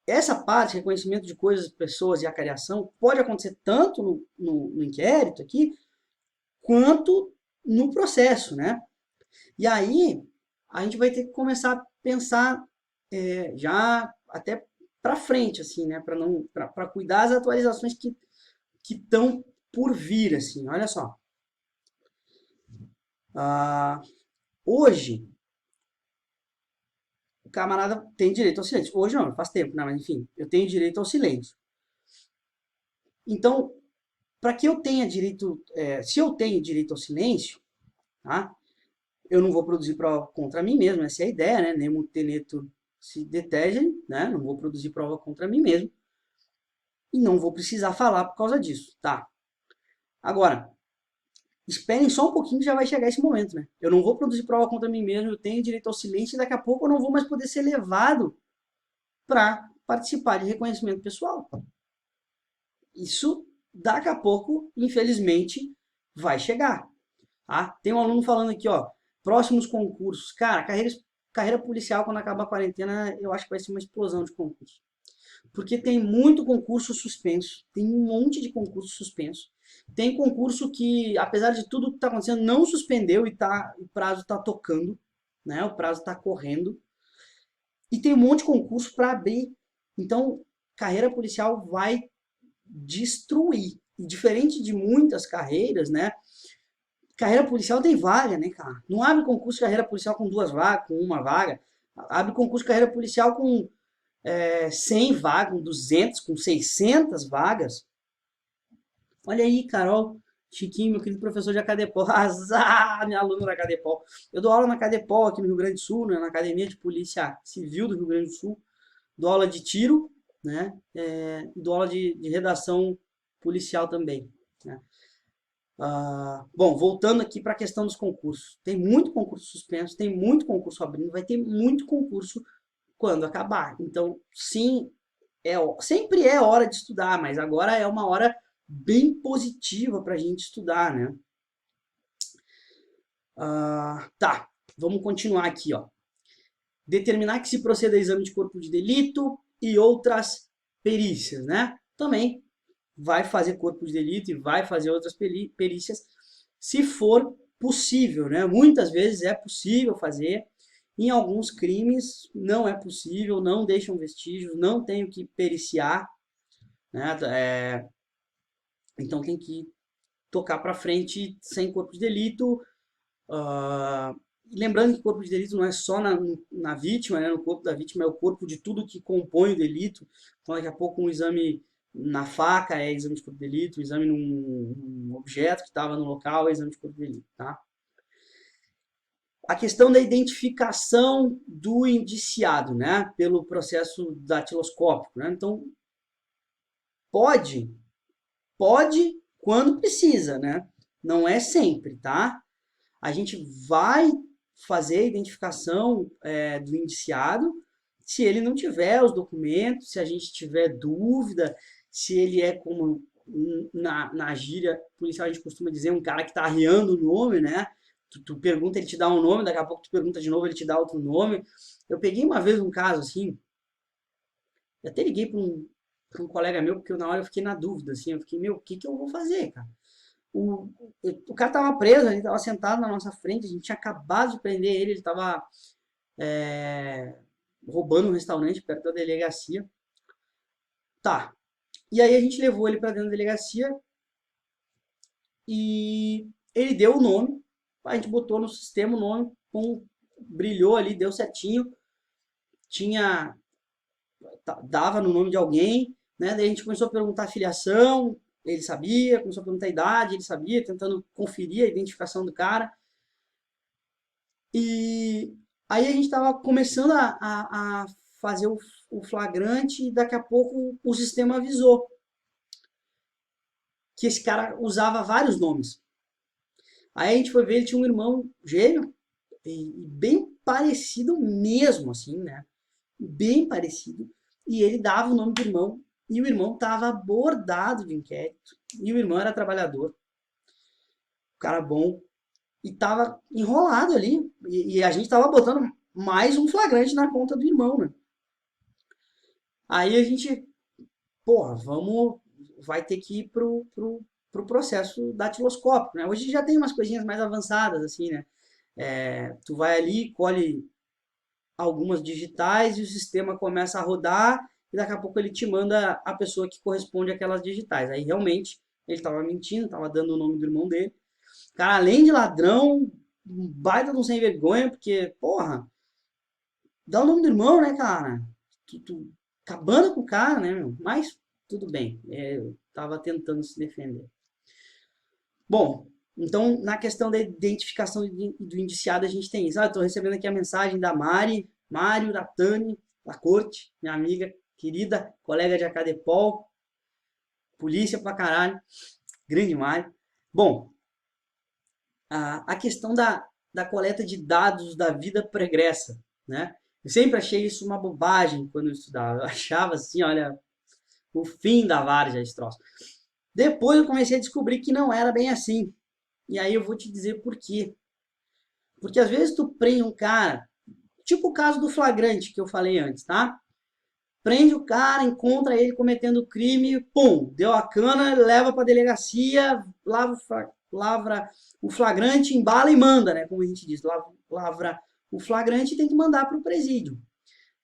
Essa parte, reconhecimento de coisas, pessoas e acariação, pode acontecer tanto no inquérito aqui, quanto no processo, né? E aí, a gente vai ter que começar a pensar já até para frente, assim, né? Para cuidar das atualizações que estão por vir, assim. Olha só. Ah, hoje, o camarada tem direito ao silêncio. Hoje não, faz tempo, né? Mas enfim, eu tenho direito ao silêncio. Então, para que eu tenha direito, se eu tenho direito ao silêncio, tá? Eu não vou produzir prova contra mim mesmo, essa é a ideia, né? Nemo tenetur se detege, né? Não vou produzir prova contra mim mesmo e não vou precisar falar por causa disso, tá? Agora, esperem só um pouquinho que já vai chegar esse momento, né? Eu não vou produzir prova contra mim mesmo, eu tenho direito ao silêncio e daqui a pouco eu não vou mais poder ser levado para participar de reconhecimento pessoal. Isso, daqui a pouco, infelizmente, vai chegar. Tá? Tem um aluno falando aqui, ó, próximos concursos. Cara, carreira policial, quando acabar a quarentena, eu acho que vai ser uma explosão de concurso. Porque tem muito concurso suspenso, tem um monte de concurso suspenso. Tem concurso que, apesar de tudo que está acontecendo, não suspendeu e o prazo está tocando, né? O prazo está correndo. E tem um monte de concurso para abrir. Então, carreira policial vai destruir. E diferente de muitas carreiras, né? Carreira policial tem vaga, né, cara? Não abre concurso de carreira policial com 2 vagas, com 1 vaga. Abre concurso de carreira policial com 100 vagas, com 200, com 600 vagas. Olha aí, Carol, Chiquinho, meu querido professor de Acadepol. Azar, minha aluna da Acadepol. Eu dou aula na Acadepol aqui no Rio Grande do Sul, né, na Academia de Polícia Civil do Rio Grande do Sul. Dou aula de tiro, né? Dou aula de redação policial também, né? Bom, voltando aqui para a questão dos concursos. Tem muito concurso suspenso, tem muito concurso abrindo, vai ter muito concurso quando acabar. Então, sim, sempre é hora de estudar, mas agora é uma hora bem positiva para a gente estudar, né? Tá, vamos continuar aqui, ó. Determinar que se proceda a exame de corpo de delito e outras perícias, né? Também vai fazer corpo de delito e vai fazer outras perícias, se for possível, né? Muitas vezes é possível fazer, em alguns crimes não é possível, não deixam vestígios, não tenho que periciar, né? Então tem que tocar para frente sem corpo de delito. Lembrando que corpo de delito não é só na vítima, né? No corpo da vítima é o corpo de tudo que compõe o delito. Então daqui a pouco um exame na faca é exame de corpo de delito, um exame num objeto que estava no local é exame de corpo de delito, tá? A questão da identificação do indiciado, né, pelo processo datiloscópico, né? Então, pode quando precisa, né? Não é sempre, tá? A gente vai fazer a identificação do indiciado se ele não tiver os documentos, se a gente tiver dúvida, se ele é como na gíria policial a gente costuma dizer, um cara que está arriando o nome, né? Tu pergunta, ele te dá um nome, daqui a pouco tu pergunta de novo, ele te dá outro nome. Eu peguei uma vez um caso assim, eu até liguei para um colega meu, porque na hora eu fiquei na dúvida, assim, eu fiquei, meu, o que que eu vou fazer, cara? O, o cara tava preso, ele tava sentado na nossa frente, a gente tinha acabado de prender ele, ele tava roubando um restaurante perto da delegacia. Tá. E aí a gente levou ele para dentro da delegacia e ele deu o nome, a gente botou no sistema o nome, brilhou ali, deu certinho, tinha dava no nome de alguém, né? Daí a gente começou a perguntar a filiação, ele sabia, começou a perguntar a idade, ele sabia, tentando conferir a identificação do cara. E aí a gente estava começando a fazer o flagrante e daqui a pouco o sistema avisou que esse cara usava vários nomes. Aí a gente foi ver, ele tinha um irmão gêmeo, e bem parecido mesmo, assim, né? Bem parecido. E ele dava o nome do irmão, e o irmão estava abordado de inquérito, e o irmão era trabalhador, cara bom, e tava enrolado ali, e a gente tava botando mais um flagrante na conta do irmão, né? Aí a gente, porra, vai ter que ir pro processo datiloscópico, né? Hoje já tem umas coisinhas mais avançadas, assim, né? Tu vai ali, colhe algumas digitais e o sistema começa a rodar e daqui a pouco ele te manda a pessoa que corresponde àquelas digitais. Aí realmente ele estava mentindo, estava dando o nome do irmão dele. Cara, além de ladrão, um baita de um sem vergonha, porque, porra, dá o nome do irmão, né, cara? Tu acabando com o cara, né, meu? Mas tudo bem, eu tava tentando se defender. Bom, então na questão da identificação do indiciado a gente tem isso. Ah, eu tô recebendo aqui a mensagem da Mário, da Tani, da Corte, minha amiga querida, colega de Acadepol, polícia pra caralho, grande Mário. Bom, a questão da coleta de dados da vida pregressa, né? Eu sempre achei isso uma bobagem quando eu estudava. Eu achava assim, olha, o fim da várzea esse troço. Depois eu comecei a descobrir que não era bem assim. E aí eu vou te dizer por quê. Porque às vezes tu prende um cara, tipo o caso do flagrante que eu falei antes, tá? Prende o cara, encontra ele cometendo crime, pum, deu a cana, leva pra delegacia, lavra o flagrante, embala e manda, né? Como a gente diz, lavra o flagrante e tem que mandar pro presídio.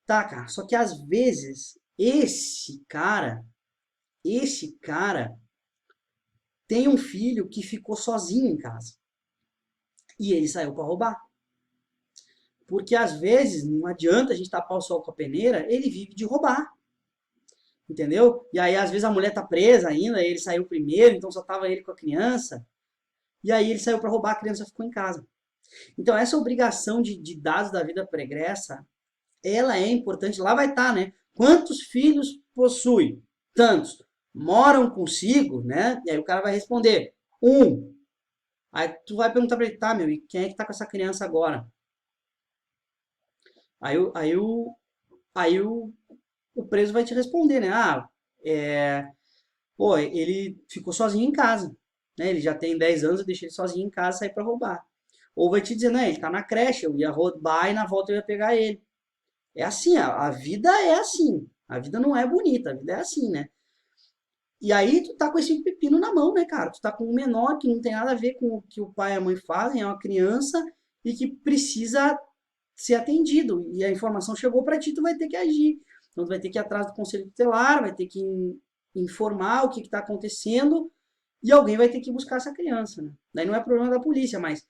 Tá, cara, só que às vezes esse cara tem um filho que ficou sozinho em casa e ele saiu para roubar. Porque às vezes não adianta a gente tapar o sol com a peneira, ele vive de roubar. Entendeu? E aí às vezes a mulher tá presa ainda, ele saiu primeiro, então só tava ele com a criança. E aí ele saiu para roubar, a criança ficou em casa. Então essa obrigação de dados da vida pregressa, ela é importante. Lá vai estar, né? Quantos filhos possui? Tantos. Moram consigo, né? E aí o cara vai responder, um. Aí tu vai perguntar pra ele, tá, meu, e quem é que tá com essa criança agora? Aí, aí, o preso vai te responder, né? Ah, pô, ele ficou sozinho em casa, né? Ele já tem 10 anos, eu deixei ele sozinho em casa, sair pra roubar. Ou vai te dizer, né? Ele tá na creche, eu ia roubar e na volta eu ia pegar ele. É assim, a vida é assim. A vida não é bonita, a vida é assim, né? E aí tu tá com esse pepino na mão, né, cara? Tu tá com um menor que não tem nada a ver com o que o pai e a mãe fazem, é uma criança e que precisa ser atendido. E a informação chegou para ti, tu vai ter que agir. Então tu vai ter que ir atrás do conselho tutelar, vai ter que informar o que está acontecendo e alguém vai ter que buscar essa criança, né? Daí não é problema da polícia, mas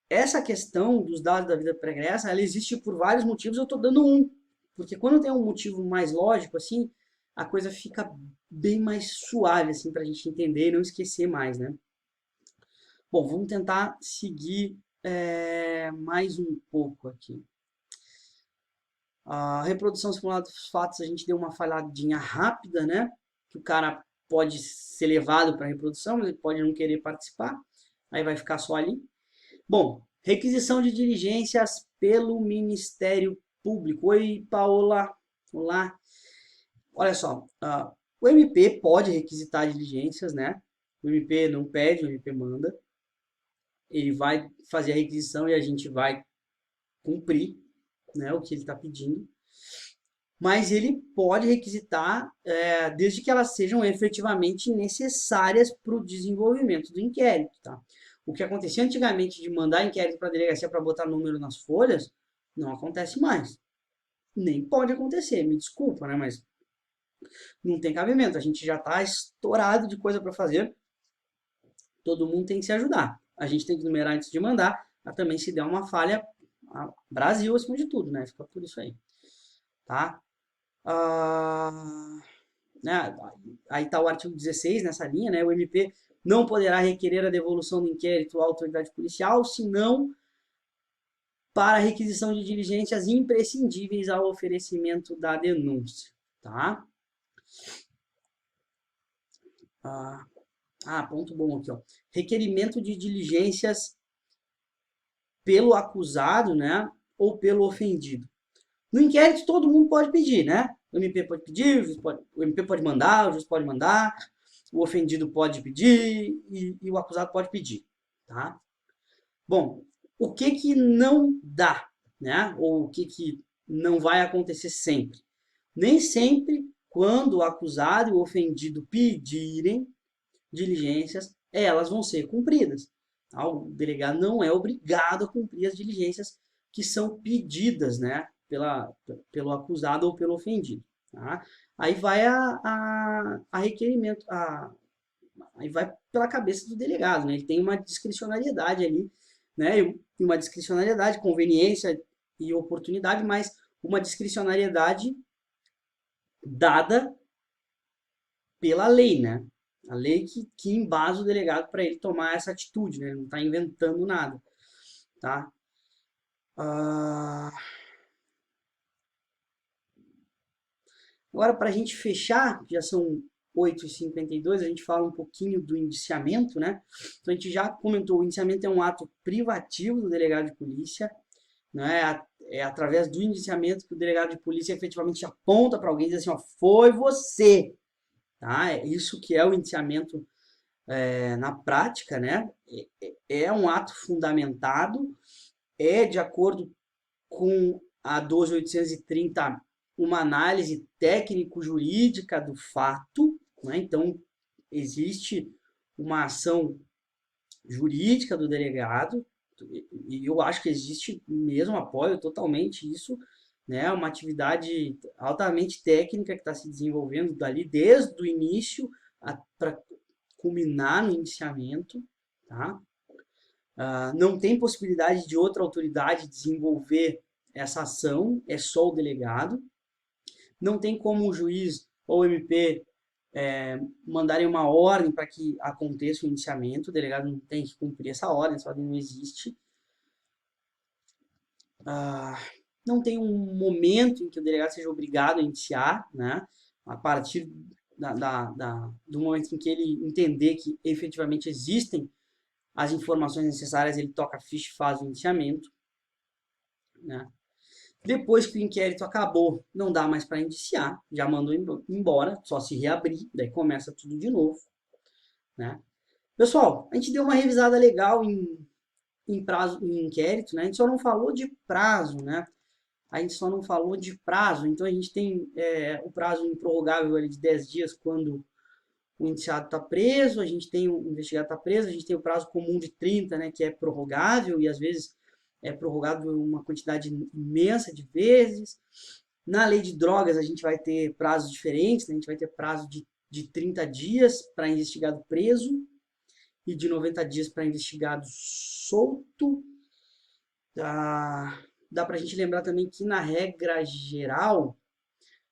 essa questão dos dados da vida pregressa, ela existe por vários motivos, eu estou dando um. Porque quando tem um motivo mais lógico, assim, a coisa fica bem mais suave, assim, para a gente entender e não esquecer mais, né? Bom, vamos tentar seguir mais um pouco aqui. A reprodução simulada dos fatos, a gente deu uma falhadinha rápida, né? Que o cara pode ser levado para a reprodução, mas ele pode não querer participar, aí vai ficar só ali. Bom, requisição de diligências pelo Ministério Público. Oi, Paola. Olá. Olha só, o MP pode requisitar diligências, né? O MP não pede, o MP manda. Ele vai fazer a requisição e a gente vai cumprir, né, o que ele está pedindo. Mas ele pode requisitar desde que elas sejam efetivamente necessárias para o desenvolvimento do inquérito, tá? O que acontecia antigamente de mandar inquérito para a delegacia para botar número nas folhas, não acontece mais. Nem pode acontecer, me desculpa, né? Mas não tem cabimento. A gente já está estourado de coisa para fazer. Todo mundo tem que se ajudar. A gente tem que numerar antes de mandar, mas também se der uma falha, Brasil acima de tudo, né? Fica por isso aí, tá? Né? Aí está o artigo 16 nessa linha, né? O MP não poderá requerer a devolução do inquérito à autoridade policial, senão para requisição de diligências imprescindíveis ao oferecimento da denúncia, tá? Ponto bom aqui, ó. Requerimento de diligências pelo acusado, né, ou pelo ofendido. No inquérito, todo mundo pode pedir, né? O MP pode pedir, o MP pode mandar, o juiz pode mandar, o ofendido pode pedir e o acusado pode pedir, tá? Bom, o que que não dá, né? Ou o que que não vai acontecer sempre? Nem sempre, quando o acusado e o ofendido pedirem diligências, elas vão ser cumpridas. Tá? O delegado não é obrigado a cumprir as diligências que são pedidas, né, pelo acusado ou pelo ofendido. Tá? Aí vai a requerimento, aí vai pela cabeça do delegado, né? Ele tem uma discricionariedade ali, né? E uma discricionariedade, conveniência e oportunidade, mas uma discricionariedade dada pela lei, né? A lei que embasa o delegado para ele tomar essa atitude, né? Ele não está inventando nada, tá? Ah, agora, para a gente fechar, já são 8h52, a gente fala um pouquinho do indiciamento, né? Então, a gente já comentou, o indiciamento é um ato privativo do delegado de polícia, né? É através do indiciamento que o delegado de polícia efetivamente aponta para alguém e diz assim, ó, foi você, tá? É isso que é o indiciamento na prática, né? É um ato fundamentado, é de acordo com a 12.830 uma análise técnico-jurídica do fato, né? Então, existe uma ação jurídica do delegado, e eu acho que existe mesmo, apoio totalmente isso, né? Uma atividade altamente técnica que está se desenvolvendo dali desde o início para culminar no indiciamento, tá? Não tem possibilidade de outra autoridade desenvolver essa ação, é só o delegado. Não tem como o juiz ou o MP mandarem uma ordem para que aconteça o indiciamento, o delegado não tem que cumprir essa ordem não existe. Não tem um momento em que o delegado seja obrigado a indiciar, né? A partir do momento em que ele entender que efetivamente existem as informações necessárias, ele toca a ficha e faz o indiciamento, né? Depois que o inquérito acabou, não dá mais para indiciar, já mandou embora, só se reabrir, daí começa tudo de novo, né? Pessoal, a gente deu uma revisada legal em prazo, em inquérito, né? A gente só não falou de prazo, né? A gente só não falou de prazo, então a gente tem o prazo improrrogável ali de 10 dias quando o indiciado está preso, a gente tem o investigado está preso, a gente tem o prazo comum de 30, né, que é prorrogável e às vezes é prorrogável uma quantidade imensa de vezes. Na lei de drogas a gente vai ter prazos diferentes, né, a gente vai ter prazo de 30 dias para investigado preso e de 90 dias para investigado solto. Dá para a gente lembrar também que na regra geral,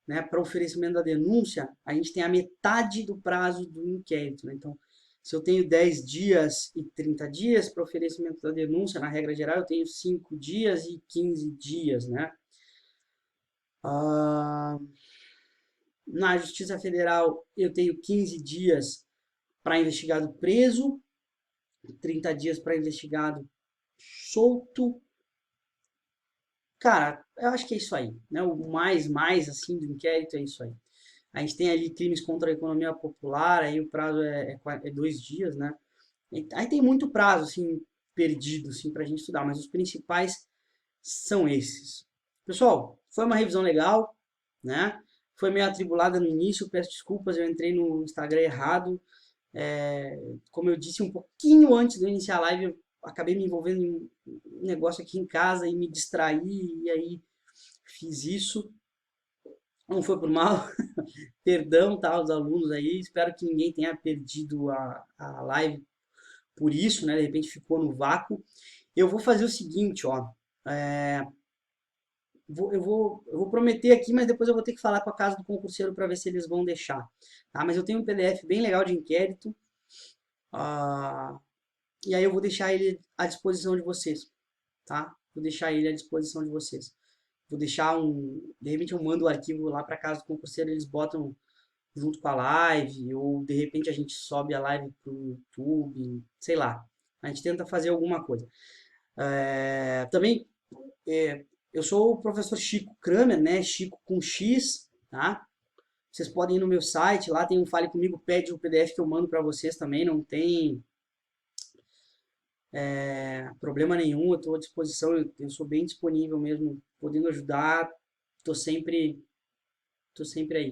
né, para oferecimento da denúncia, a gente tem a metade do prazo do inquérito. Né? Então, se eu tenho 10 dias e 30 dias para oferecimento da denúncia, na regra geral, eu tenho 5 dias e 15 dias. Né? Na Justiça Federal, eu tenho 15 dias para investigado preso, 30 dias para investigado solto. Cara, eu acho que é isso aí. Né? O mais assim do inquérito é isso aí. A gente tem ali crimes contra a economia popular, aí o prazo é 2 dias, né? Aí tem muito prazo, assim, perdido, assim, pra gente estudar, mas os principais são esses. Pessoal, foi uma revisão legal, né? Foi meio atribulada no início, peço desculpas, eu entrei no Instagram errado. Como eu disse um pouquinho antes de eu iniciar a live, eu acabei me envolvendo em um negócio aqui em casa e me distraí, e aí fiz isso. Não foi por mal, perdão, tá, os alunos aí, espero que ninguém tenha perdido a live por isso, né, de repente ficou no vácuo. Eu vou fazer o seguinte, ó, eu vou prometer aqui, mas depois eu vou ter que falar com a casa do concurseiro para ver se eles vão deixar, tá, mas eu tenho um PDF bem legal de inquérito, ah, e aí eu vou deixar ele à disposição de vocês, tá, vou deixar ele à disposição de vocês. Vou deixar de repente eu mando o arquivo lá para casa do concurseiro, eles botam junto com a live, ou de repente a gente sobe a live pro YouTube, sei lá. A gente tenta fazer alguma coisa. Também, eu sou o professor Chico Kramer, né? Chico com X, tá? Vocês podem ir no meu site, lá tem um Fale Comigo, pede o PDF que eu mando para vocês também, não tem problema nenhum, eu estou à disposição, eu sou bem disponível mesmo, podendo ajudar, estou sempre, tô sempre aí.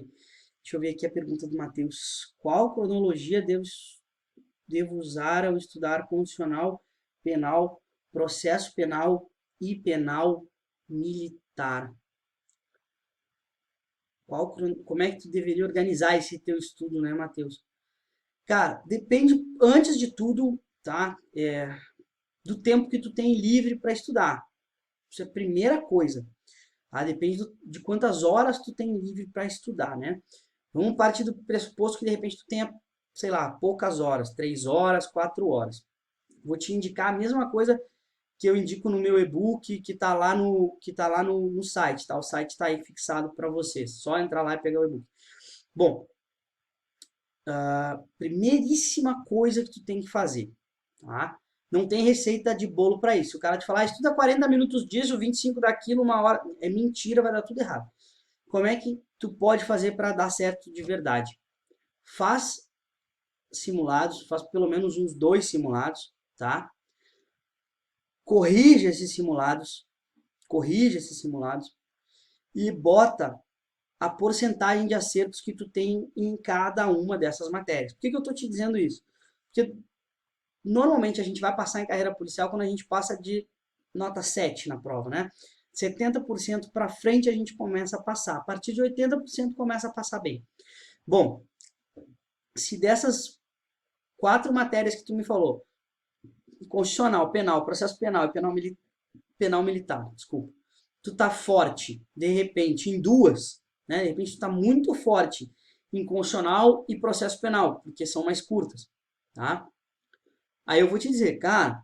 Deixa eu ver aqui a pergunta do Matheus. Qual cronologia devo usar ao estudar condicional, penal, processo penal e penal militar? Como é que tu deveria organizar esse teu estudo, né, Matheus? Cara, depende, antes de tudo, tá? Do tempo que tu tem livre para estudar. Isso é a primeira coisa. Tá? Depende de quantas horas tu tem livre para estudar, né? Vamos partir do pressuposto que de repente tu tenha, sei lá, poucas horas, 3 horas, 4 horas. Vou te indicar a mesma coisa que eu indico no meu e-book que está lá no site, tá? O site está aí fixado para vocês. Só entrar lá e pegar o e-book. Bom, primeiríssima coisa que tu tem que fazer, tá? Não tem receita de bolo para isso. O cara te falar, estuda 40 minutos disso, 25 daquilo, uma hora. É mentira, vai dar tudo errado. Como é que tu pode fazer para dar certo de verdade? Faz simulados, faz pelo menos uns 2 simulados, tá? Corrige esses simulados e bota a porcentagem de acertos que tu tem em cada uma dessas matérias. Por que eu estou te dizendo isso? Porque normalmente a gente vai passar em carreira policial quando a gente passa de nota 7 na prova, né? 70% para frente a gente começa a passar. A partir de 80% começa a passar bem. Bom, se dessas 4 matérias que tu me falou, constitucional, penal, processo penal e penal militar, desculpa, tu tá forte, de repente, em 2, né? De repente tu tá muito forte em constitucional e processo penal, porque são mais curtas, tá? Aí eu vou te dizer, cara,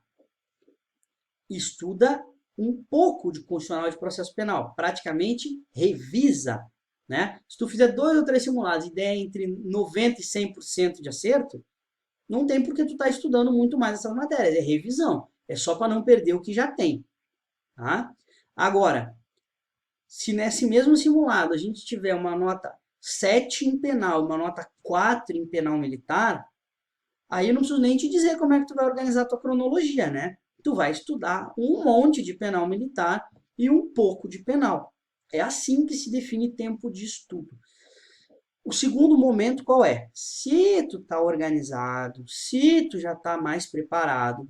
estuda um pouco de constitucional e de processo penal, praticamente revisa, né? Se tu fizer 2 ou 3 simulados e der entre 90 e 100% de acerto, não tem porque tu tá estudando muito mais essas matérias, é revisão, é só para não perder o que já tem, tá? Agora, se nesse mesmo simulado a gente tiver uma nota 7 em penal, uma nota 4 em penal militar, aí eu não preciso nem te dizer como é que tu vai organizar a tua cronologia, né? Tu vai estudar um monte de penal militar e um pouco de penal. É assim que se define tempo de estudo. O segundo momento qual é? Se tu tá organizado, se tu já tá mais preparado,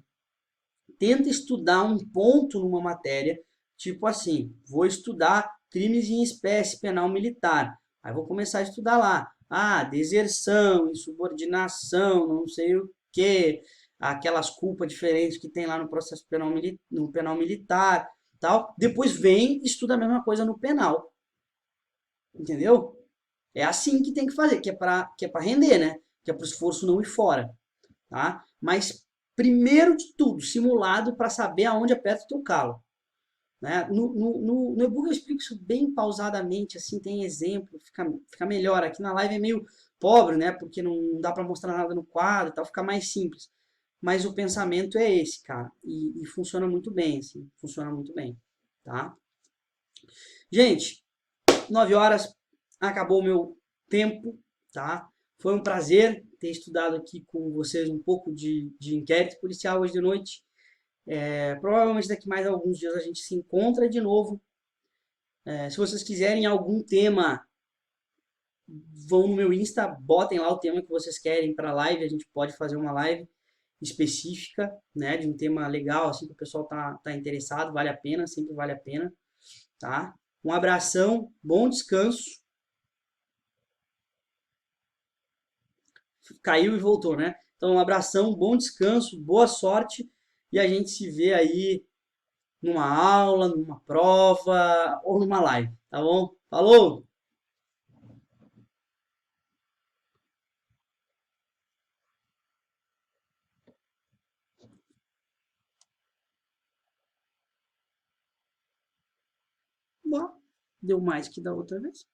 tenta estudar um ponto numa matéria, tipo assim, vou estudar crimes em espécie penal militar. Aí vou começar a estudar lá. Ah, deserção, insubordinação, não sei o quê, aquelas culpas diferentes que tem lá no processo penal, no penal militar, tal. Depois vem e estuda a mesma coisa no penal. Entendeu? É assim que tem que fazer, que é para render, né? Que é para o esforço não ir fora, tá? Mas primeiro de tudo, simulado para saber aonde aperta o teu calo. Né? No e-book eu explico isso bem pausadamente, assim, tem exemplo, fica melhor. Aqui na live é meio pobre, né? Porque não dá para mostrar nada no quadro e tal, fica mais simples. Mas o pensamento é esse, cara. E funciona muito bem, assim, funciona muito bem, tá? Gente, 9 horas, acabou o meu tempo, tá? Foi um prazer ter estudado aqui com vocês um pouco de inquérito policial hoje de noite. Provavelmente daqui mais alguns dias a gente se encontra de novo. Se vocês quiserem algum tema, vão no meu Insta, botem lá o tema que vocês querem para a live. A gente pode fazer uma live específica, né, de um tema legal, assim, que o pessoal tá interessado, vale a pena, sempre vale a pena, tá? Um abração, bom descanso. Caiu e voltou, né? Então, um abração, bom descanso, boa sorte e a gente se vê aí numa aula, numa prova ou numa live, tá bom? Falou! Bom, deu mais que da outra vez.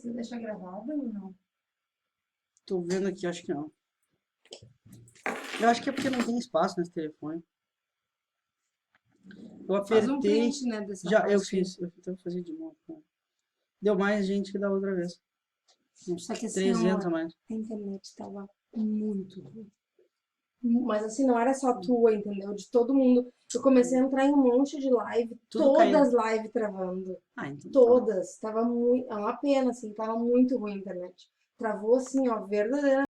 Você deixa gravado ou não? Tô vendo aqui, acho que não. Eu acho que é porque não tem espaço nesse telefone. Eu Faz um apertei. print, né, dessa Já, eu parte aí. fiz. Eu tenho que fazer de novo. Deu mais gente que da outra vez. Uns Só que assim, 300 a ó, mais. a internet tava muito ruim. Mas assim, não era só tua, entendeu? De todo mundo. Eu comecei a entrar em um monte de live, Tudo caindo. todas live travando. Ah, então tá. Todas. Tava muito. É uma pena, assim, tava muito ruim a internet. Travou assim, ó, verdadeiramente.